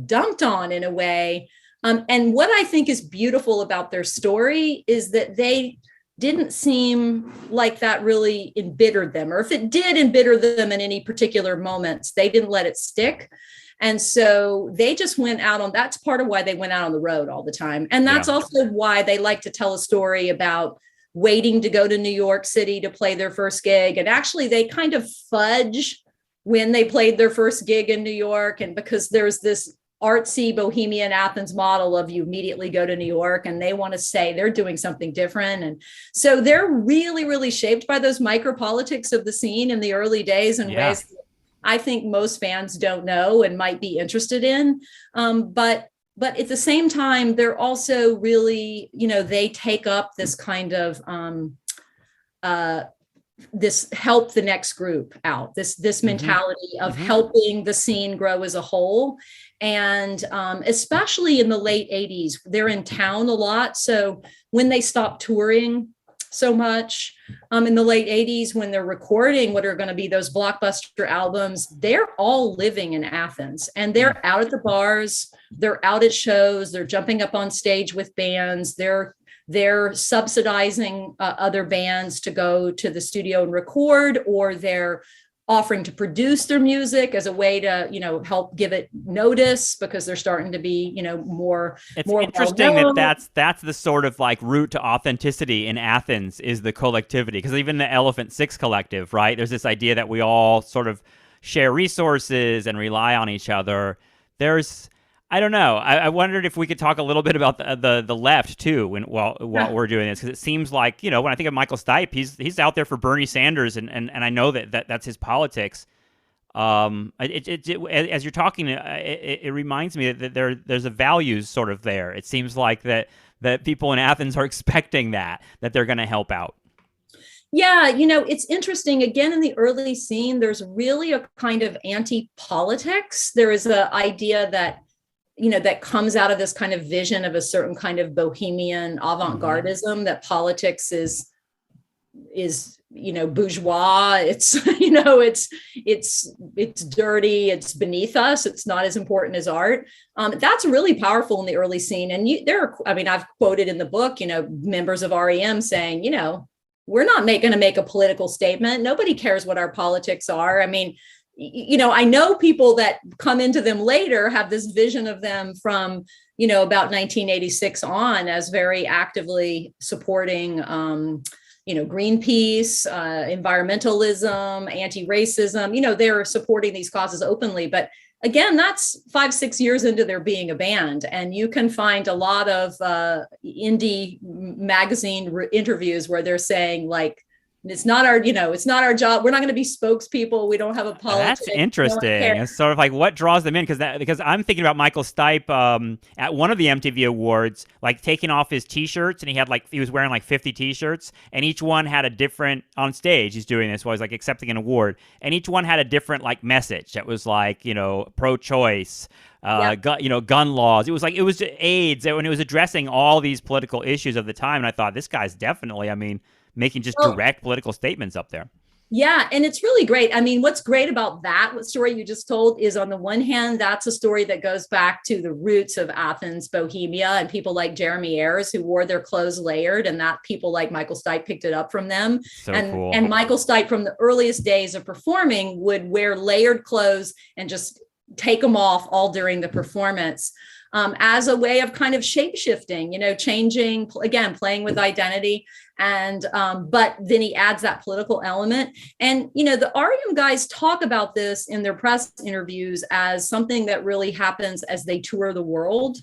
dumped on in a way. And what I think is beautiful about their story is that they didn't seem like that really embittered them, or if it did embitter them in any particular moments, they didn't let it stick. And so they just went out on, that's part of why they went out on the road all the time. And that's also why they like to tell a story about waiting to go to New York City to play their first gig. And actually they kind of fudge when they played their first gig in New York. And because there's this artsy bohemian Athens model of you immediately go to New York, and they want to say they're doing something different. And so they're really, really shaped by those micro politics of the scene in the early days in ways that I think most fans don't know and might be interested in. But at the same time, they're also really, they take up this kind of this help the next group out, this mentality of helping the scene grow as a whole. And especially in the late 80s, they're in town a lot. So when they stopped touring so much in the late 80s, when they're recording what are going to be those blockbuster albums, they're all living in Athens, and they're out at the bars, they're out at shows, they're jumping up on stage with bands, they're they're subsidizing other bands to go to the studio and record, or they're offering to produce their music as a way to, help give it notice because they're starting to be, more. It's more interesting well-known. that's the sort of like route to authenticity in Athens is the collectivity, because even the Elephant Six Collective, right? There's this idea that we all sort of share resources and rely on each other. I don't know. I wondered if we could talk a little bit about the left too while we're doing this, because it seems like, when I think of Michael Stipe, he's out there for Bernie Sanders, and I know that's his politics. As you're talking, it reminds me that there's a values sort of there. It seems like that people in Athens are expecting that they're going to help out. Yeah, it's interesting. Again, in the early scene, there's really a kind of anti-politics. There is an idea that that comes out of this kind of vision of a certain kind of bohemian avant-gardism, that politics is bourgeois. It's it's dirty. It's beneath us. It's not as important as art. That's really powerful in the early scene. And I've quoted in the book, members of REM saying, we're not going to make a political statement. Nobody cares what our politics are. I mean, I know people that come into them later have this vision of them from, about 1986 on as very actively supporting, Greenpeace, environmentalism, anti-racism. They're supporting these causes openly. But again, that's 5-6 years into their being a band. And you can find a lot of indie magazine interviews where they're saying, like, it's not our job. We're not going to be spokespeople. We don't have a politics. That's interesting. It's sort of like what draws them in, because I'm thinking about Michael Stipe at one of the MTV Awards, like taking off his T-shirts, and he was wearing like 50 T-shirts, and each one had a different on stage. He's doing this while he's like accepting an award, and each one had a different like message that was like pro-choice. Gun laws. It was AIDS, and it was addressing all these political issues of the time. And I thought, this guy's definitely, making just direct political statements up there. Yeah. And it's really great. I mean, what's great about that story you just told is, on the one hand, that's a story that goes back to the roots of Athens, Bohemia, and people like Jeremy Ayers who wore their clothes layered, and that people like Michael Stipe picked it up from them. So cool. And Michael Stipe, from the earliest days of performing, would wear layered clothes and just take them off all during the performance. As a way of kind of shape-shifting, changing, again, playing with identity. And but then he adds that political element. And, the REM guys talk about this in their press interviews as something that really happens as they tour the world,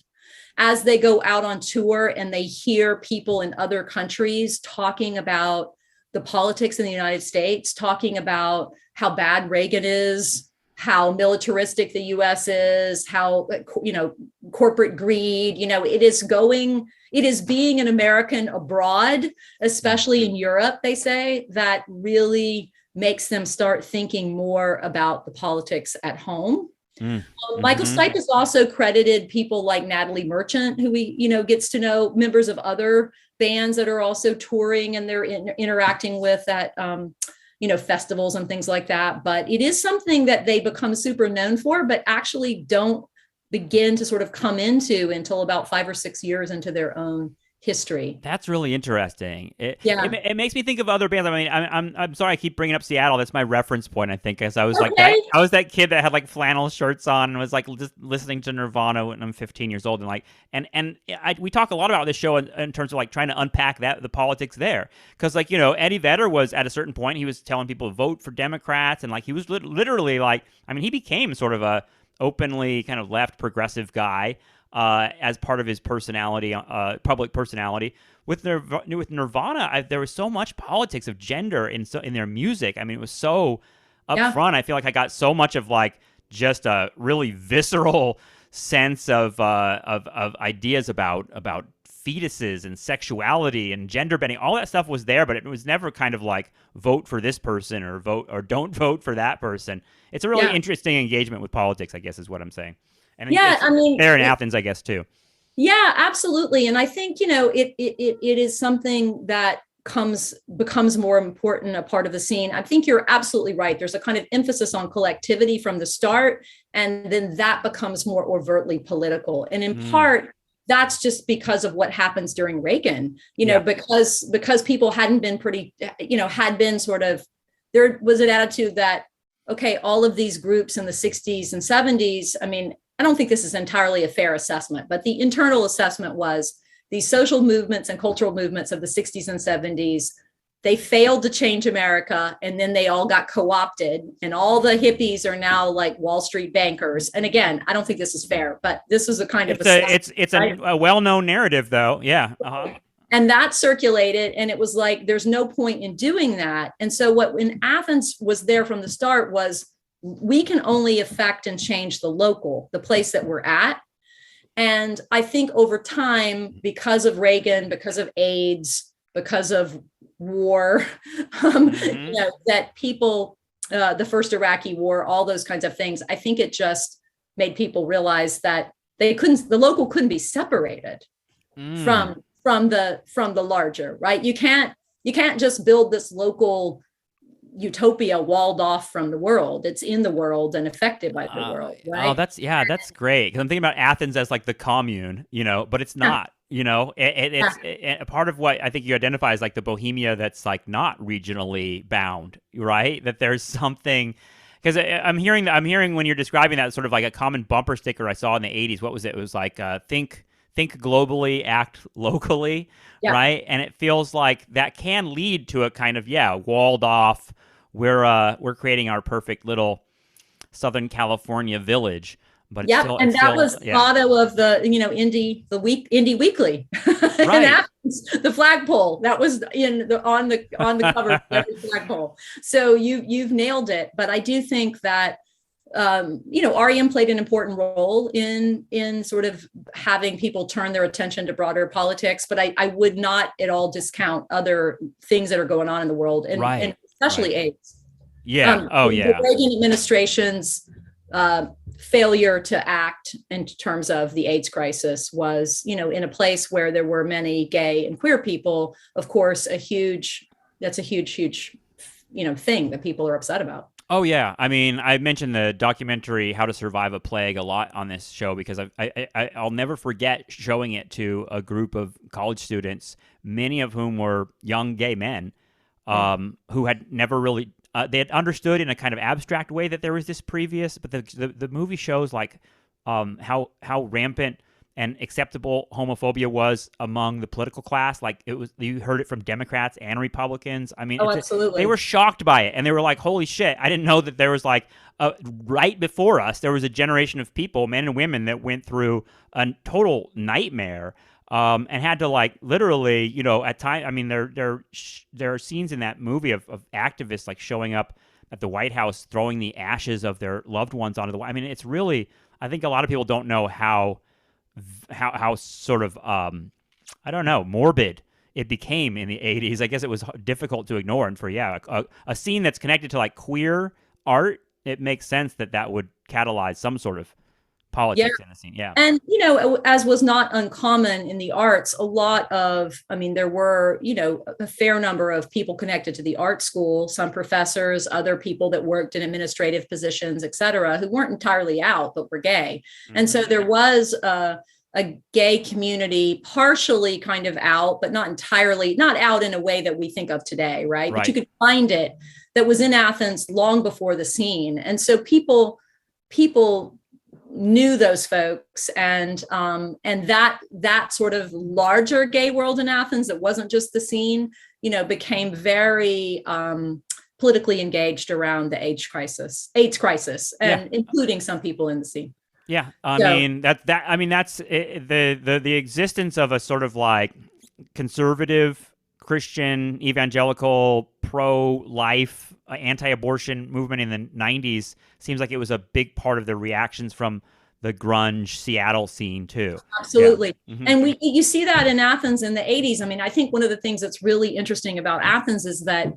as they go out on tour and they hear people in other countries talking about the politics in the United States, talking about how bad Reagan is, how militaristic the US is, how, corporate greed, it is being an American abroad, especially in Europe, they say, that really makes them start thinking more about the politics at home. Michael Stipe has also credited people like Natalie Merchant, who he, gets to know, members of other bands that are also touring and they're interacting with at, festivals and things like that. But it is something that they become super known for, but actually don't begin to sort of come into until about 5 or 6 years into their own history. That's really interesting. It makes me think of other bands. I mean, I'm sorry I keep bringing up Seattle. That's my reference point, I think, as I was I was that kid that had like flannel shirts on and was like just listening to Nirvana when I'm 15 years old, and we talk a lot about this show in terms of like trying to unpack the politics there, because Eddie Vedder was at a certain point, he was telling people to vote for Democrats, and like he was literally like, he became sort of a openly kind of left progressive guy. As part of his personality, public personality. With Nirvana, there was so much politics of gender in their music. It was so upfront. I feel like I got so much of like just a really visceral sense of ideas about fetuses and sexuality and gender bending. All that stuff was there, but it was never kind of like vote for this person or vote or don't vote for that person. It's a really interesting engagement with politics, I guess, is what I'm saying. And there in Athens, I guess, too. Yeah, absolutely. And I think, it is something that becomes more important, a part of the scene. I think you're absolutely right. There's a kind of emphasis on collectivity from the start, and then that becomes more overtly political. And in part, that's just because of what happens during Reagan, Yeah. because people hadn't been had been sort of, there was an attitude that, okay, all of these groups in the 60s and 70s, I mean, I don't think this is entirely a fair assessment, but the internal assessment was these social movements and cultural movements of the 60s and 70s, they failed to change America, and then they all got co-opted, and all the hippies are now like Wall Street bankers. And again, I don't think this is fair, but this is a kind of it's a well-known narrative, though. Yeah. Uh-huh. And that circulated, and it was like, there's no point in doing that. And so what in Athens was there from the start was, we can only affect and change the place that we're at. And I think over time, because of Reagan, because of AIDS, because of war, that people, the first Iraqi war, all those kinds of things, I think it just made people realize that the local couldn't be separated from the larger, right? You can't just build this local utopia walled off from the world. It's in the world and affected by the world, right? Oh, that's great. Because I'm thinking about Athens as like the commune, but it's not. It's a part of what I think you identify as like the Bohemia that's like not regionally bound, right? That there's something, because I'm hearing when you're describing that, sort of like a common bumper sticker I saw in the 80s. What was it? It was like think globally, act locally, right? And it feels like that can lead to a kind of walled off. We're creating our perfect little Southern California village. But it's still, and that was the motto of the Indie Weekly, right. In Athens, the flagpole that was on the cover of every flagpole. So you've nailed it. But I do think that REM played an important role in sort of having people turn their attention to broader politics. But I would not at all discount other things that are going on in the world, and especially AIDS. Yeah. The Reagan administration's failure to act in terms of the AIDS crisis was, in a place where there were many gay and queer people, of course, that's a huge thing that people are upset about. Oh yeah, I mean, I mentioned the documentary "How to Survive a Plague" a lot on this show because I'll never forget showing it to a group of college students, many of whom were young gay men, who had never really. They had understood in a kind of abstract way that there was this previous, but the movie shows like how rampant and acceptable homophobia was among the political class. Like you heard it from Democrats and Republicans. I mean, absolutely. They were shocked by it, and they were like, "Holy shit! I didn't know that there was like right before us there was a generation of people, men and women, that went through a total nightmare." And had to like literally, at times. I mean, there are scenes in that movie of activists like showing up at the White House, throwing the ashes of their loved ones onto the. I mean, it's really. I think a lot of people don't know how sort of I don't know, morbid it became in the 80s. I guess it was difficult to ignore, and for a scene that's connected to like queer art, it makes sense that would catalyze some sort of politics in the scene. Yeah. And, as was not uncommon in the arts, there were, a fair number of people connected to the art school, some professors, other people that worked in administrative positions, et cetera, who weren't entirely out, but were gay. Mm-hmm. And so there was a gay community, partially kind of out, but not entirely, not out in a way that we think of today, right? But you could find it, that was in Athens long before the scene. And so people knew those folks, and that sort of larger gay world in Athens, that wasn't just the scene, became very politically engaged around the AIDS crisis, and including some people in the scene. Yeah, that's the existence of a sort of like conservative Christian evangelical pro-life anti-abortion movement in the 90s seems like it was a big part of the reactions from the grunge Seattle scene too. Absolutely. Yeah. Mm-hmm. And you see that in Athens in the 80s. I mean, I think one of the things that's really interesting about Athens is that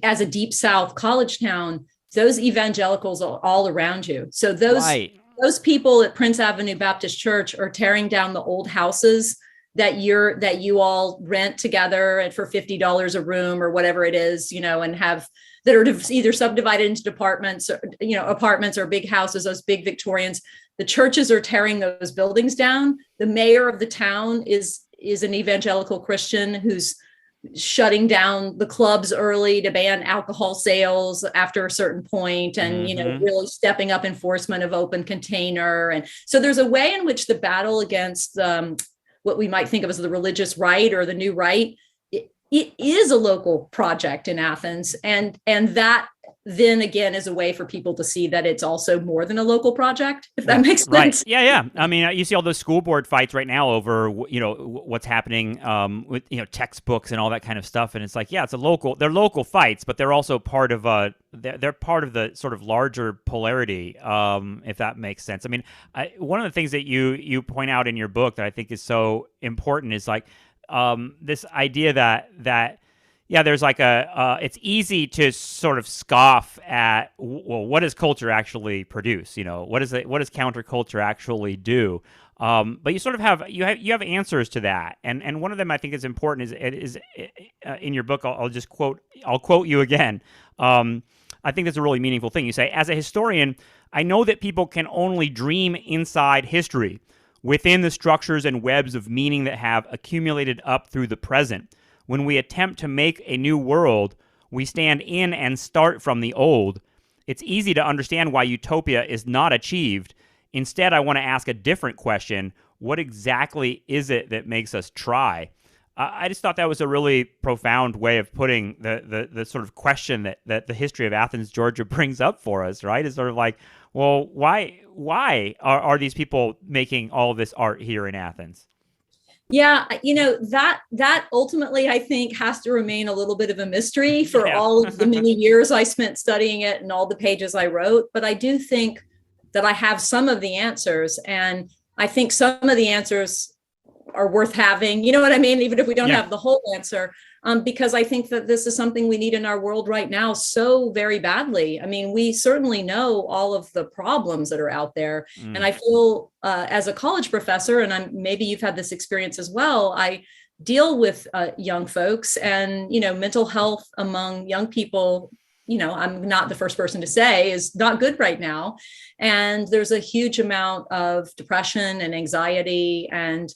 as a deep South college town, those evangelicals are all around you. So those people at Prince Avenue Baptist Church are tearing down the old houses that you all rent together and for $50 a room or whatever it is, and have that are either subdivided into departments or, apartments or big houses, those big Victorians. The churches are tearing those buildings down. The mayor of the town is an evangelical Christian who's shutting down the clubs early to ban alcohol sales after a certain point, and really stepping up enforcement of open container. And so there's a way in which the battle against what we might think of as the religious right or the new right, it is a local project in Athens, and that then again is a way for people to see that it's also more than a local project, if that makes sense. Right. Yeah. I mean, you see all those school board fights right now over, what's happening with, textbooks and all that kind of stuff. And it's like, yeah, they're local fights, but they're also part of they're part of the sort of larger polarity, if that makes sense. I mean, one of the things that you point out in your book that I think is so important is like this idea that yeah, there's like it's easy to sort of scoff at, well, what does culture actually produce? What does counterculture actually do? But you sort of have answers to that, and one of them I think is important is in your book. I'll quote you again. I think that's a really meaningful thing. You say, as a historian, I know that people can only dream inside history, within the structures and webs of meaning that have accumulated up through the present. When we attempt to make a new world, we stand in and start from the old. It's easy to understand why utopia is not achieved. Instead, I want to ask a different question. What exactly is it that makes us try? I just thought that was a really profound way of putting the sort of question that the history of Athens, Georgia brings up for us, right? It's sort of like, well, why are these people making all of this art here in Athens? Yeah, that ultimately, I think, has to remain a little bit of a mystery for all of the many years I spent studying it and all the pages I wrote. But I do think that I have some of the answers, and I think some of the answers are worth having. You know what I mean? Even if we don't have the whole answer, because I think that this is something we need in our world right now so very badly. I mean, we certainly know all of the problems that are out there. And I feel as a college professor, and maybe you've had this experience as well, I deal with young folks, and, mental health among young people, I'm not the first person to say, is not good right now. And there's a huge amount of depression and anxiety, and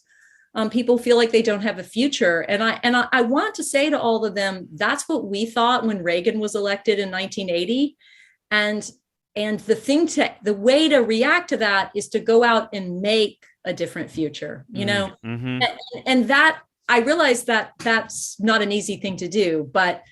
people feel like they don't have a future. And I want to say to all of them, that's what we thought when Reagan was elected in 1980. And the way to react to that is to go out and make a different future, and that I realize that that's not an easy thing to do, but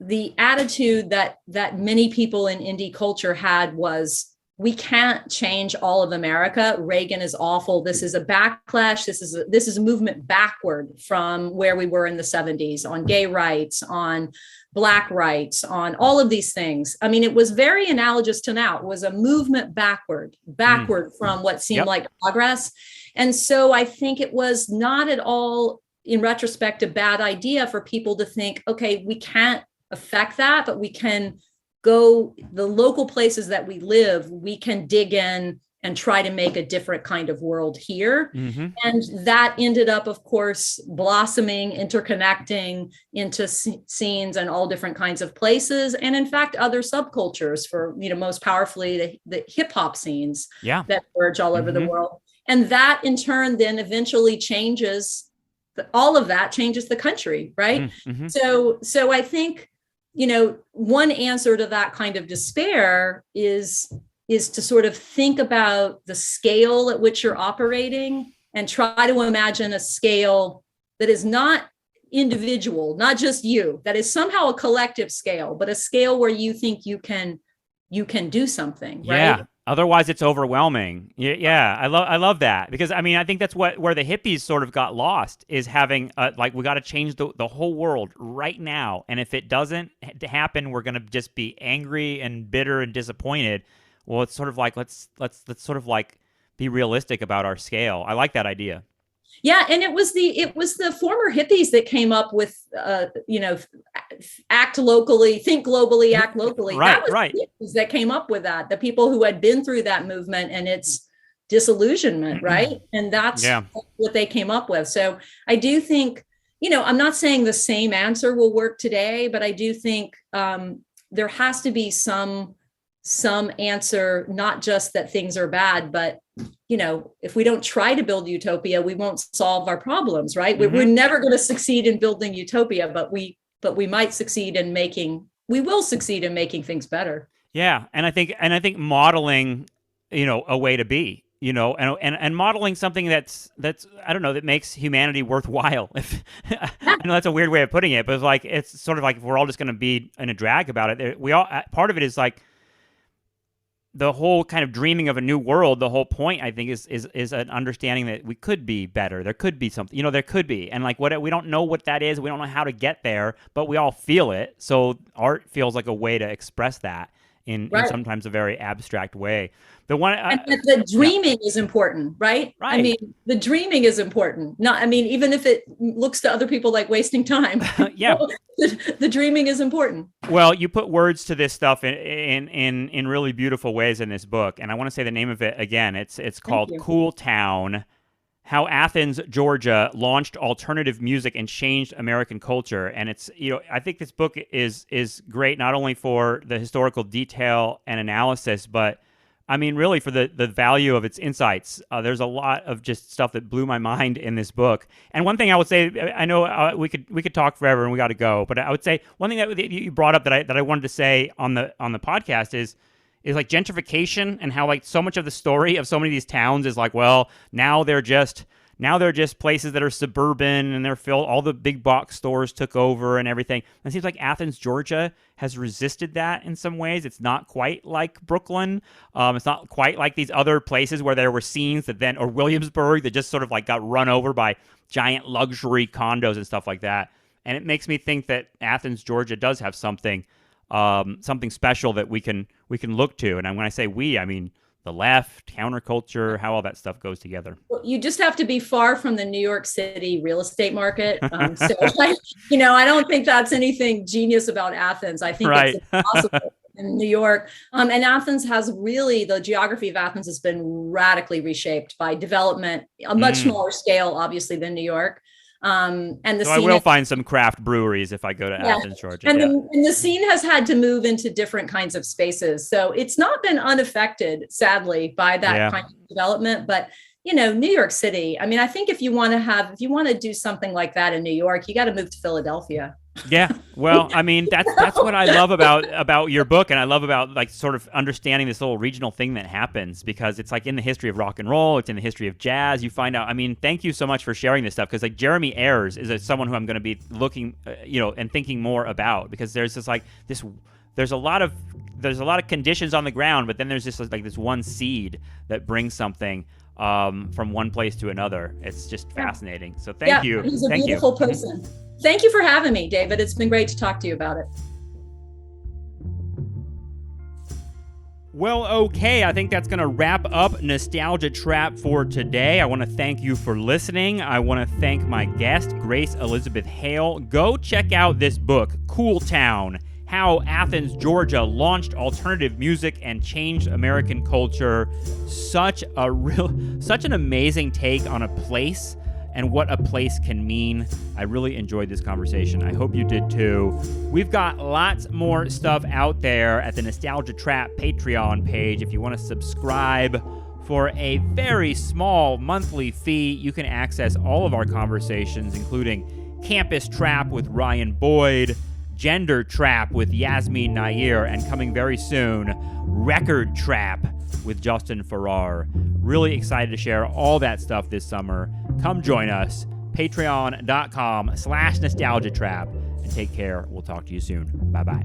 the attitude that many people in indie culture had was, we can't change all of America. Reagan is awful. This is a backlash. This is a movement backward from where we were in the 70s on gay rights, on Black rights, on all of these things. I mean, it was very analogous to now. It was a movement backward from what seemed like progress. And so I think it was not at all, in retrospect, a bad idea for people to think, okay, we can't affect that, but we can go the local places that we live, we can dig in and try to make a different kind of world here. And that ended up, of course, blossoming, interconnecting into scenes and all different kinds of places. And in fact, other subcultures, for, most powerfully the hip hop scenes that emerge all over the world. And that in turn then eventually changes, all of that changes the country, right? So I think, one answer to that kind of despair is to sort of think about the scale at which you're operating and try to imagine a scale that is not individual, not just you, that is somehow a collective scale, but a scale where you think you can do something, right? Yeah. Otherwise, it's overwhelming. Yeah, I love that, because I mean, I think that's where the hippies sort of got lost, is having we got to change the whole world right now, and if it doesn't happen, we're gonna just be angry and bitter and disappointed. Well, it's sort of like let's sort of like be realistic about our scale. I like that idea. Yeah, and it was the former hippies that came up with act locally, think globally, act locally. Right, that was right. The hippies that came up with that. The people who had been through that movement and its disillusionment, right? And that's what they came up with. So I do think, I'm not saying the same answer will work today, but I do think there has to be some answer, not just that things are bad, but if we don't try to build utopia, we won't solve our problems, right? We're never going to succeed in building utopia, but we might succeed in we will succeed in making things better. Yeah, and I think modeling, a way to be, and modeling something that's I don't know, that makes humanity worthwhile. If I know that's a weird way of putting it, but it's sort of like if we're all just going to be in a drag about it. We all, part of it is like the whole kind of dreaming of a new world. The whole point, I think, is an understanding that we could be better. There could be something, there could be, and like we don't know what that is. We don't know how to get there, but we all feel it. So art feels like a way to express that in sometimes a very abstract way. The dreaming is important, right? I mean, the dreaming is important. Even if it looks to other people like wasting time. The dreaming is important. Well, you put words to this stuff in really beautiful ways in this book, and I want to say the name of it again. It's called Cool Town: How Athens, Georgia Launched Alternative Music and Changed American Culture. And it's, I think this book is great not only for the historical detail and analysis, but really for the value of its insights. There's a lot of just stuff that blew my mind in this book. And one thing I would say, I know we could talk forever and we got to go, but I would say one thing that you brought up that I wanted to say on the podcast is like gentrification, and how like so much of the story of so many of these towns is like, well, now they're just places that are suburban and they're filled. All the big box stores took over and everything. And it seems like Athens, Georgia has resisted that in some ways. It's not quite like Brooklyn. It's not quite like these other places where there were scenes that then, or Williamsburg, that just sort of like got run over by giant luxury condos and stuff like that. And it makes me think that Athens, Georgia does have something special that we can look to. And when I say we, I mean the left, counterculture, how all that stuff goes together. Well, you just have to be far from the New York City real estate market. I don't think that's anything genius about Athens. I think it's impossible in New York. And Athens has really, the geography of Athens has been radically reshaped by development, a much smaller scale, obviously, than New York. So I will find some craft breweries if I go to Athens, Georgia. And the scene has had to move into different kinds of spaces. So it's not been unaffected, sadly, by that kind of development. But, New York City, I think if you want to do something like that in New York, you got to move to Philadelphia. Yeah. Well, that's what I love about your book, and I love about like sort of understanding this little regional thing that happens, because it's like in the history of rock and roll, it's in the history of jazz. You find out. Thank you so much for sharing this stuff, because like Jeremy Ayers is someone who I'm going to be looking, and thinking more about, because there's there's a lot of conditions on the ground, but then there's just like this one seed that brings something from one place to another. It's just fascinating. So thank you. He's a beautiful person. Thank you for having me, David. It's been great to talk to you about it. Well, okay, I think that's going to wrap up Nostalgia Trap for today. I want to thank you for listening. I want to thank my guest, Grace Elizabeth Hale. Go check out this book, Cool Town: How Athens, Georgia Launched Alternative Music and Changed American Culture. Such an amazing take on a place and what a place can mean. I really enjoyed this conversation. I hope you did too. We've got lots more stuff out there at the Nostalgia Trap Patreon page. If you want to subscribe for a very small monthly fee, you can access all of our conversations, including Campus Trap with Ryan Boyd, Gender Trap with Yasmin Nair, and coming very soon, Record Trap with Justin Farrar. Really excited to share all that stuff this summer. Come join us, patreon.com/nostalgiatrap, and take care. We'll talk to you soon. Bye-bye.